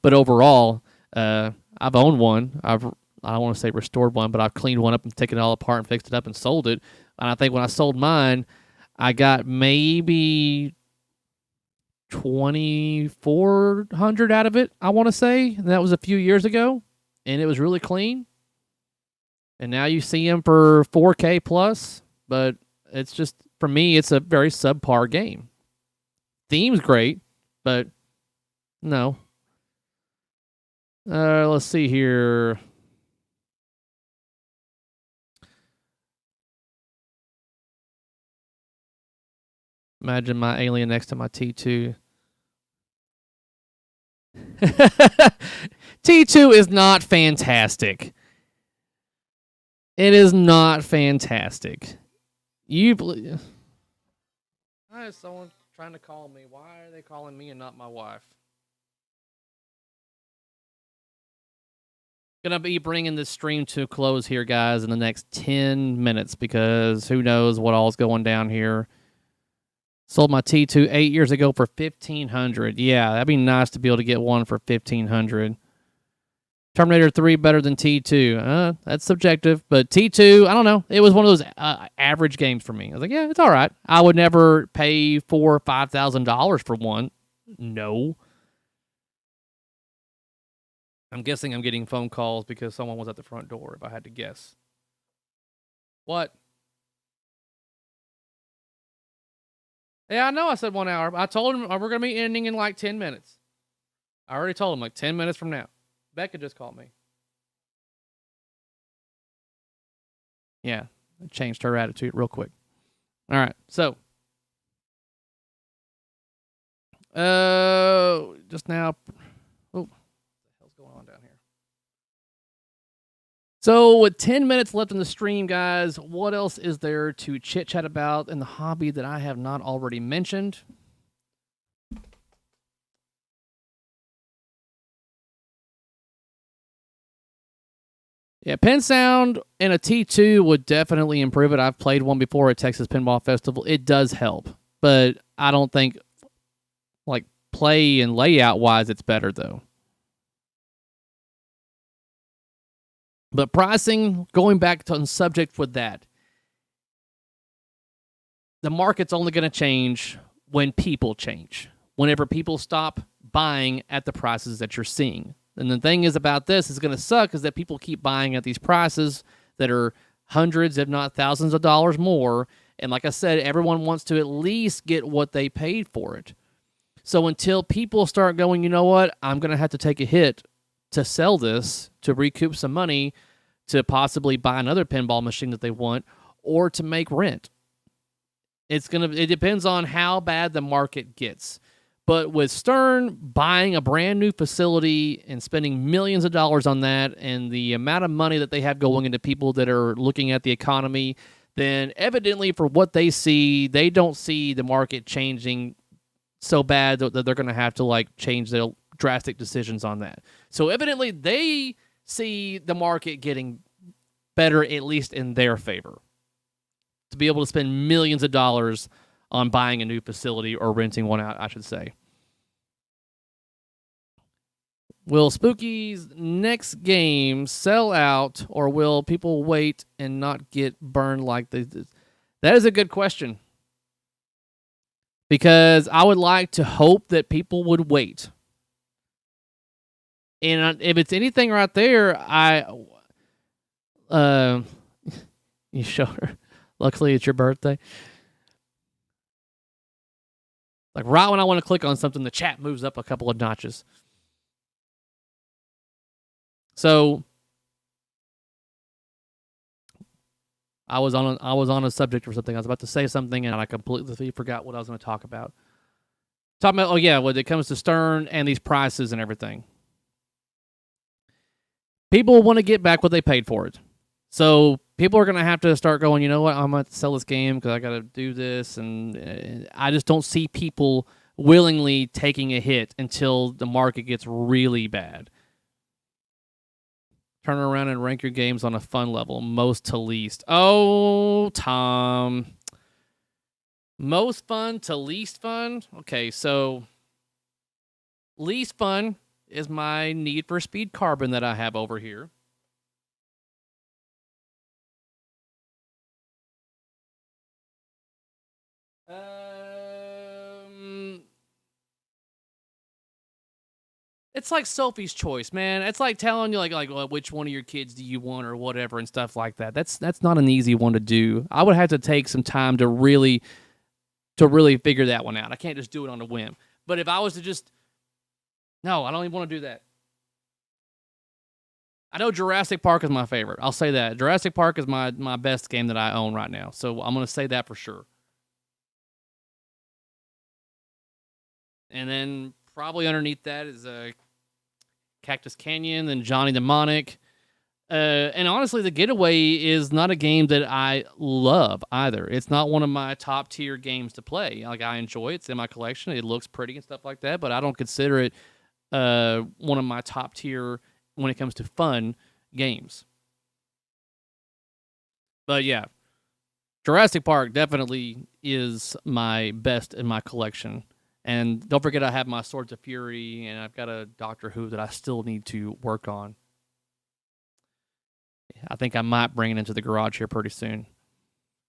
But overall, I've owned one. I don't want to say restored one, but I've cleaned one up and taken it all apart and fixed it up and sold it. And I think when I sold mine, I got maybe $2,400 out of it, I want to say. And that was a few years ago, and it was really clean. And now you see them for $4K plus, but it's just, for me, it's a very subpar game. Theme's great, but no. Let's see here. Imagine my alien next to my T2. T2 is not fantastic. It is not fantastic. Why is someone trying to call me? Why are they calling me and not my wife? Gonna be bringing this stream to a close here, guys, in the next 10 minutes because who knows what all's going down here. Sold my T2 8 years ago for $1,500. Yeah, that'd be nice to be able to get one for $1,500. Terminator 3 better than T2. That's subjective, but T2, I don't know. It was one of those average games for me. I was like, yeah, it's all right. I would never pay $4,000 or $5,000 for one. No. I'm guessing I'm getting phone calls because someone was at the front door, if I had to guess. What? Yeah, I know I said 1 hour. I told him we're going to be ending in like 10 minutes. I already told him like 10 minutes from now. Becca just called me. Yeah, I changed her attitude real quick. All right, so. Just now. Oh, what the hell's going on down here? So with 10 minutes left in the stream, guys, what else is there to chit-chat about in the hobby that I have not already mentioned? Yeah, Pin Sound and a T2 would definitely improve it. I've played one before at Texas Pinball Festival. It does help, but I don't think, like, play and layout-wise, it's better, though. But pricing, going back to the subject with that, the market's only going to change when people change. Whenever people stop buying at the prices that you're seeing. And the thing is about this is going to suck is that people keep buying at these prices that are hundreds, if not thousands of dollars more. And like I said, everyone wants to at least get what they paid for it. So until people start going, you know what, I'm going to have to take a hit to sell this, to recoup some money, to possibly buy another pinball machine that they want, or to make rent. It depends on how bad the market gets. But with Stern buying a brand new facility and spending millions of dollars on that, and the amount of money that they have going into people that are looking at the economy, then evidently for what they see, they don't see the market changing so bad that they're going to have to like change their drastic decisions on that. So evidently they see the market getting better, at least in their favor, to be able to spend millions of dollars on buying a new facility or renting one out, I should say. Will Spooky's next game sell out, or will people wait and not get burned like they did? That is a good question. Because I would like to hope that people would wait. And if it's anything right there, you showed her. Luckily, it's your birthday. Like right when I want to click on something, the chat moves up a couple of notches. So I was on a subject or something. I was about to say something and I completely forgot what I was going to talk about. Talking about, oh yeah, when it comes to Stern and these prices and everything. People want to get back what they paid for it. So people are going to have to start going, you know what, I'm going to sell this game because I got to do this. And I just don't see people willingly taking a hit until the market gets really bad. Turn around and rank your games on a fun level, most to least. Oh, Tom. Most fun to least fun? Okay, so least fun is my Need for Speed Carbon that I have over here. It's like Sophie's Choice, man. It's like telling you like well, which one of your kids do you want or whatever and stuff like that. That's not an easy one to do. I would have to take some time to really figure that one out. I can't just do it on a whim. But if I was to just no, I don't even want to do that. I know Jurassic Park is my favorite. I'll say that. Jurassic Park is my best game that I own right now. So I'm going to say that for sure. And then probably underneath that is Cactus Canyon, then Johnny Mnemonic. And honestly, The Getaway is not a game that I love either. It's not one of my top tier games to play. Like, I enjoy it. It's in my collection. It looks pretty and stuff like that, but I don't consider it one of my top tier when it comes to fun games. But yeah, Jurassic Park definitely is my best in my collection. And don't forget, I have my Swords of Fury, and I've got a Doctor Who that I still need to work on. I think I might bring it into the garage here pretty soon.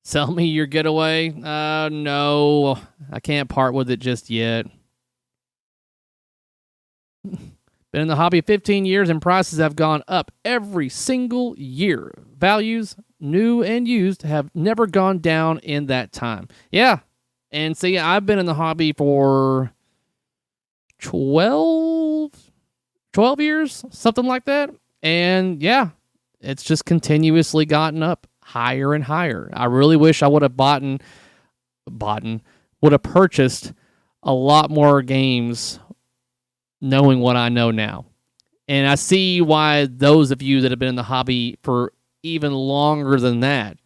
Sell me your Getaway? No, I can't part with it just yet. Been in the hobby 15 years, and prices have gone up every single year. Values, new and used, have never gone down in that time. Yeah. And see, I've been in the hobby for 12 years, something like that. And yeah, it's just continuously gotten up higher and higher. I really wish I would have purchased a lot more games knowing what I know now. And I see why those of you that have been in the hobby for even longer than that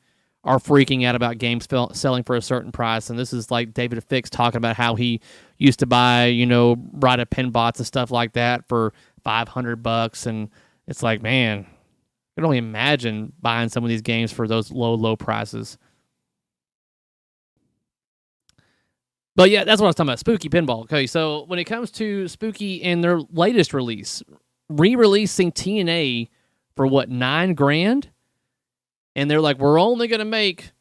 are freaking out about games selling for a certain price. And this is like David Fix talking about how he used to buy, Ride Pin bots and stuff like that for $500. And it's like, man, I can only imagine buying some of these games for those low prices. But yeah, that's what I was talking about, Spooky Pinball. Okay, so when it comes to Spooky and their latest release, re-releasing TNA for what, $9,000? And they're like, we're only going to make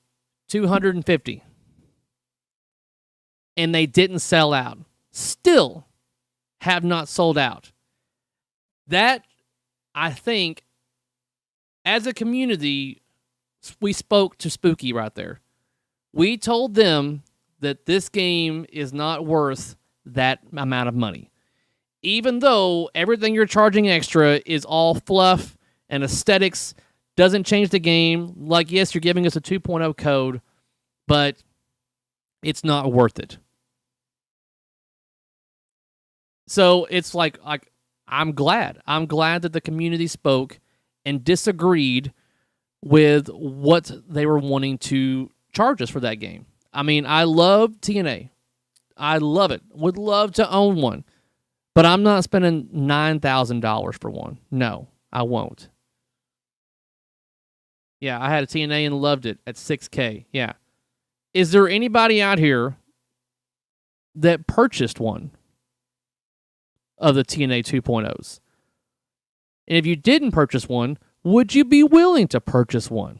250. And they didn't sell out. Still have not sold out. That, I think, as a community, we spoke to Spooky right there. We told them that this game is not worth that amount of money. Even though everything you're charging extra is all fluff and aesthetics, doesn't change the game. Like, yes, you're giving us a 2.0 code, but it's not worth it. So it's like I'm glad. I'm glad that the community spoke and disagreed with what they were wanting to charge us for that game. I mean, I love TNA. I love it. Would love to own one. But I'm not spending $9,000 for one. No, I won't. Yeah, I had a TNA and loved it at $6,000. Yeah. Is there anybody out here that purchased one of the TNA 2.0s? And if you didn't purchase one, would you be willing to purchase one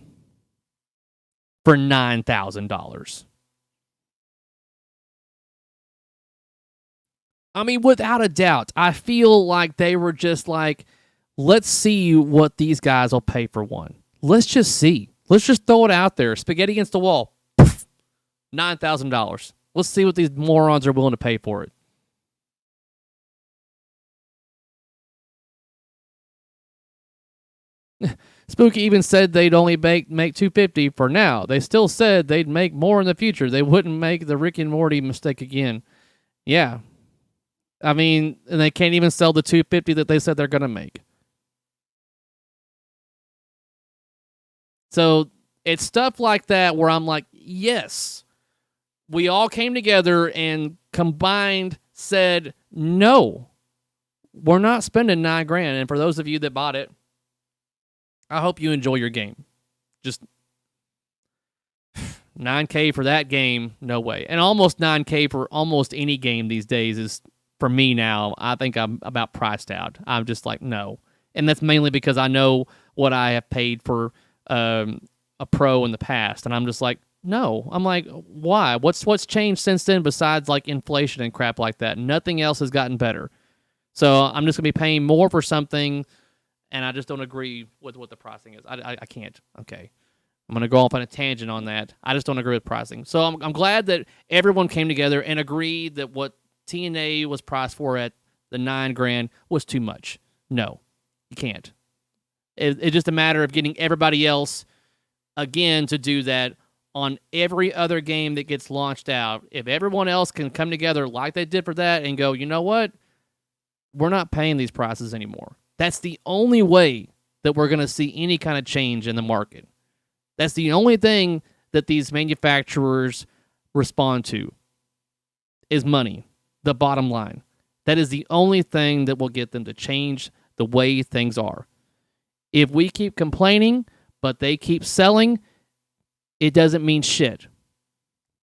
for $9,000? I mean, without a doubt, I feel like they were just like, let's see what these guys will pay for one. Let's just see. Let's just throw it out there. Spaghetti against the wall. Poof, $9,000. Let's see what these morons are willing to pay for it. Spooky even said they'd only make $250 for now. They still said they'd make more in the future. They wouldn't make the Rick and Morty mistake again. Yeah. I mean, and they can't even sell the $250 that they said they're going to make. So it's stuff like that where I'm like, yes, we all came together and combined said, no, we're not spending $9,000. And for those of you that bought it, I hope you enjoy your game. Just $9,000 for that game, no way. And almost $9,000 for almost any game these days is, for me now, I think I'm about priced out. I'm just like, no. And that's mainly because I know what I have paid for a Pro in the past. And I'm just like, no. I'm like, why? What's changed since then besides like inflation and crap like that? Nothing else has gotten better. So I'm just going to be paying more for something, and I just don't agree with what the pricing is. I can't. Okay. I'm going to go off on a tangent on that. I just don't agree with pricing. So I'm glad that everyone came together and agreed that what TNA was priced for at the $9,000 was too much. No, you can't. It's just a matter of getting everybody else, again, to do that on every other game that gets launched out. If everyone else can come together like they did for that and go, you know what? We're not paying these prices anymore. That's the only way that we're going to see any kind of change in the market. That's the only thing that these manufacturers respond to is money, the bottom line. That is the only thing that will get them to change the way things are. If we keep complaining, but they keep selling, it doesn't mean shit.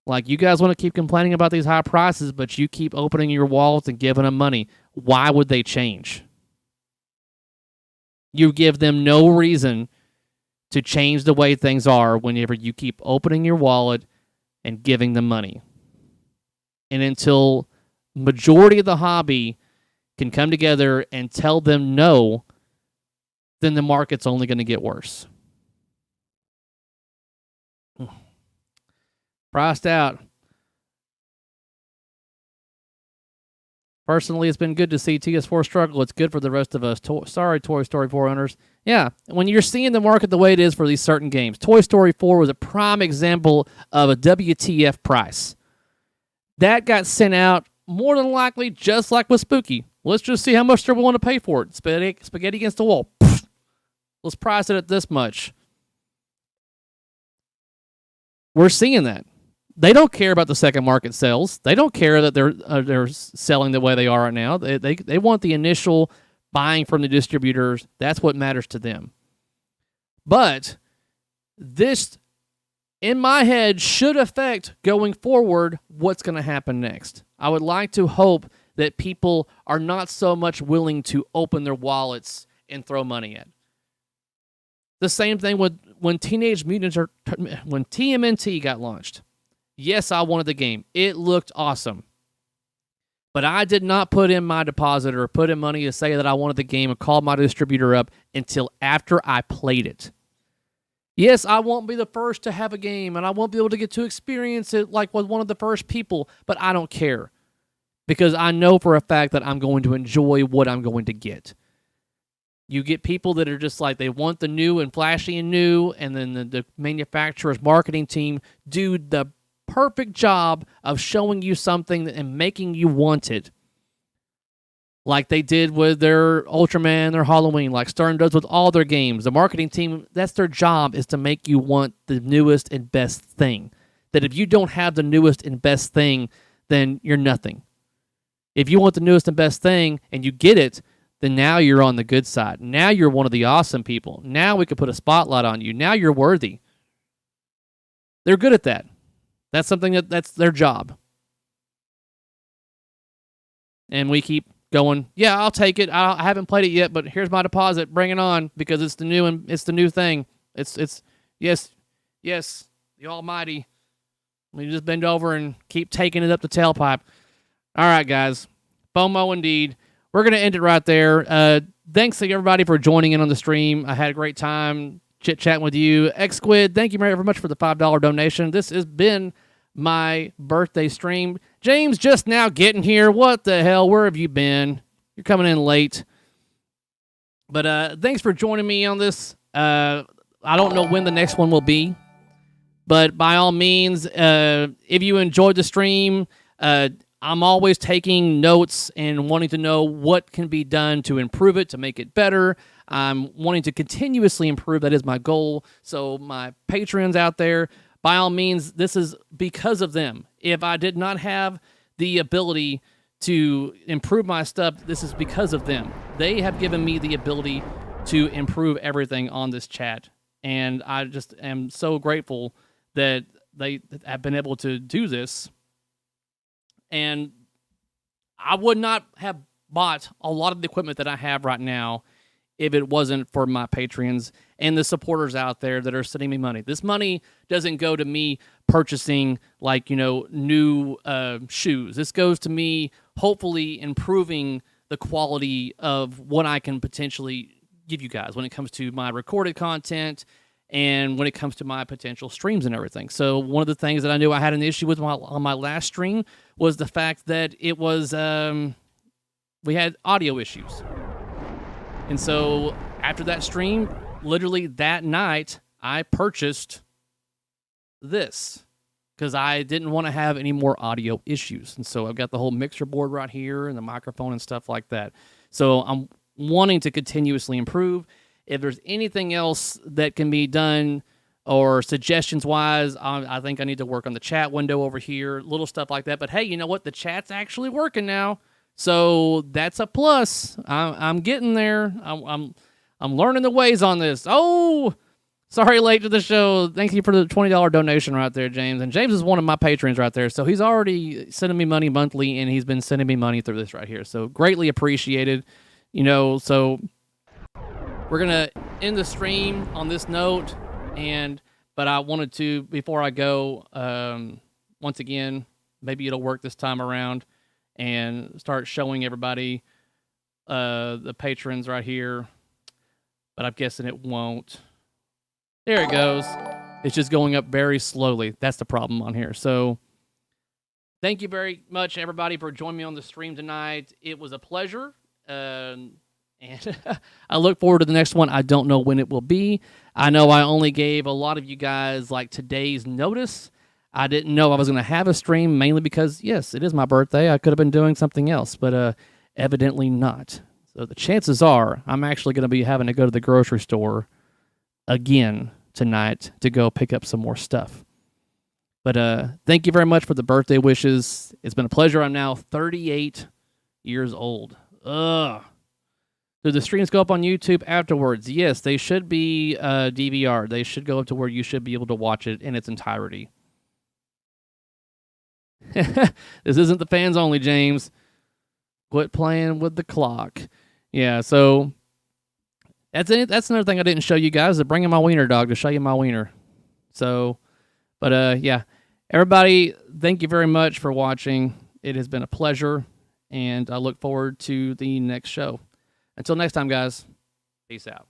Like, you guys want to keep complaining about these high prices, but you keep opening your wallets and giving them money. Why would they change? You give them no reason to change the way things are whenever you keep opening your wallet and giving them money. And until majority of the hobby can come together and tell them no, then the market's only going to get worse. Priced out. Personally, it's been good to see TS4 struggle. It's good for the rest of us. Sorry, Toy Story 4 owners. Yeah, when you're seeing the market the way it is for these certain games, Toy Story 4 was a prime example of a WTF price. That got sent out more than likely just like with Spooky. Let's just see how much they're willing to pay for it. Spaghetti against the wall. Pfft. Let's price it at this much. We're seeing that. They don't care about the second market sales. They don't care that they're selling the way they are right now. They want the initial buying from the distributors. That's what matters to them. But this, in my head, should affect going forward what's going to happen next. I would like to hope that people are not so much willing to open their wallets and throw money at. The same thing with when when TMNT got launched. Yes, I wanted the game. It looked awesome. But I did not put in my deposit or put in money to say that I wanted the game and call my distributor up until after I played it. Yes, I won't be the first to have a game, and I won't be able to get to experience it like with one of the first people, but I don't care. Because I know for a fact that I'm going to enjoy what I'm going to get. You get people that are just like, they want the new and flashy and new, and then the manufacturer's marketing team do the perfect job of showing you something and making you want it. Like they did with their Ultraman, their Halloween, like Stern does with all their games. The marketing team, that's their job, is to make you want the newest and best thing. That if you don't have the newest and best thing, then you're nothing. If you want the newest and best thing and you get it, then now you're on the good side. Now you're one of the awesome people. Now we could put a spotlight on you. Now you're worthy. They're good at that. That's something that's their job. And we keep going, yeah, I'll take it. I haven't played it yet, but here's my deposit. Bring it on because it's the new thing. It's yes, the Almighty. We just bend over and keep taking it up the tailpipe. All right, guys. FOMO indeed. We're going to end it right there. Thanks to everybody for joining in on the stream. I had a great time chit-chatting with you. X-Squid, thank you very much for the $5 donation. This has been my birthday stream. James just now getting here. What the hell? Where have you been? You're coming in late. But thanks for joining me on this. I don't know when the next one will be, but by all means, if you enjoyed the stream, I'm always taking notes and wanting to know what can be done to improve it, to make it better. I'm wanting to continuously improve. That is my goal. So my patrons out there, by all means, this is because of them. If I did not have the ability to improve my stuff, this is because of them. They have given me the ability to improve everything on this chat. And I just am so grateful that they have been able to do this. And I would not have bought a lot of the equipment that I have right now if it wasn't for my patrons and the supporters out there that are sending me money. This money doesn't go to me purchasing, like, new shoes. This goes to me hopefully improving the quality of what I can potentially give you guys when it comes to my recorded content and when it comes to my potential streams and everything. So one of the things that I knew I had an issue with on my last stream was the fact that it was we had audio issues. And so after that stream, literally that night, I purchased this because I didn't want to have any more audio issues. And so I've got the whole mixer board right here and the microphone and stuff like that. So I'm wanting to continuously improve. If there's anything else that can be done or suggestions-wise, I think I need to work on the chat window over here, little stuff like that. But hey, you know what? The chat's actually working now. So that's a plus. I'm getting there. I'm learning the ways on this. Oh, sorry, late to the show. Thank you for the $20 donation right there, James. And James is one of my patrons right there. So he's already sending me money monthly, and he's been sending me money through this right here. So greatly appreciated. So we're gonna end the stream on this note, but I wanted to, before I go, once again, maybe it'll work this time around, and start showing everybody the patrons right here. But I'm guessing it won't. There it goes. It's just going up very slowly. That's the problem on here. So thank you very much, everybody, for joining me on the stream tonight. It was a pleasure. And I look forward to the next one. I don't know when it will be. I know I only gave a lot of you guys like today's notice. I didn't know I was going to have a stream, mainly because, yes, it is my birthday. I could have been doing something else, but evidently not. So the chances are I'm actually going to be having to go to the grocery store again tonight to go pick up some more stuff. But thank you very much for the birthday wishes. It's been a pleasure. I'm now 38 years old. Ugh. Do the streams go up on YouTube afterwards? Yes, they should be DVR. They should go up to where you should be able to watch it in its entirety. This isn't the fans only, James. Quit playing with the clock. Yeah, so that's it. That's another thing I didn't show you guys, is bringing my wiener dog to show you my wiener. So, but yeah, everybody, thank you very much for watching. It has been a pleasure, and I look forward to the next show. Until next time, guys, peace out.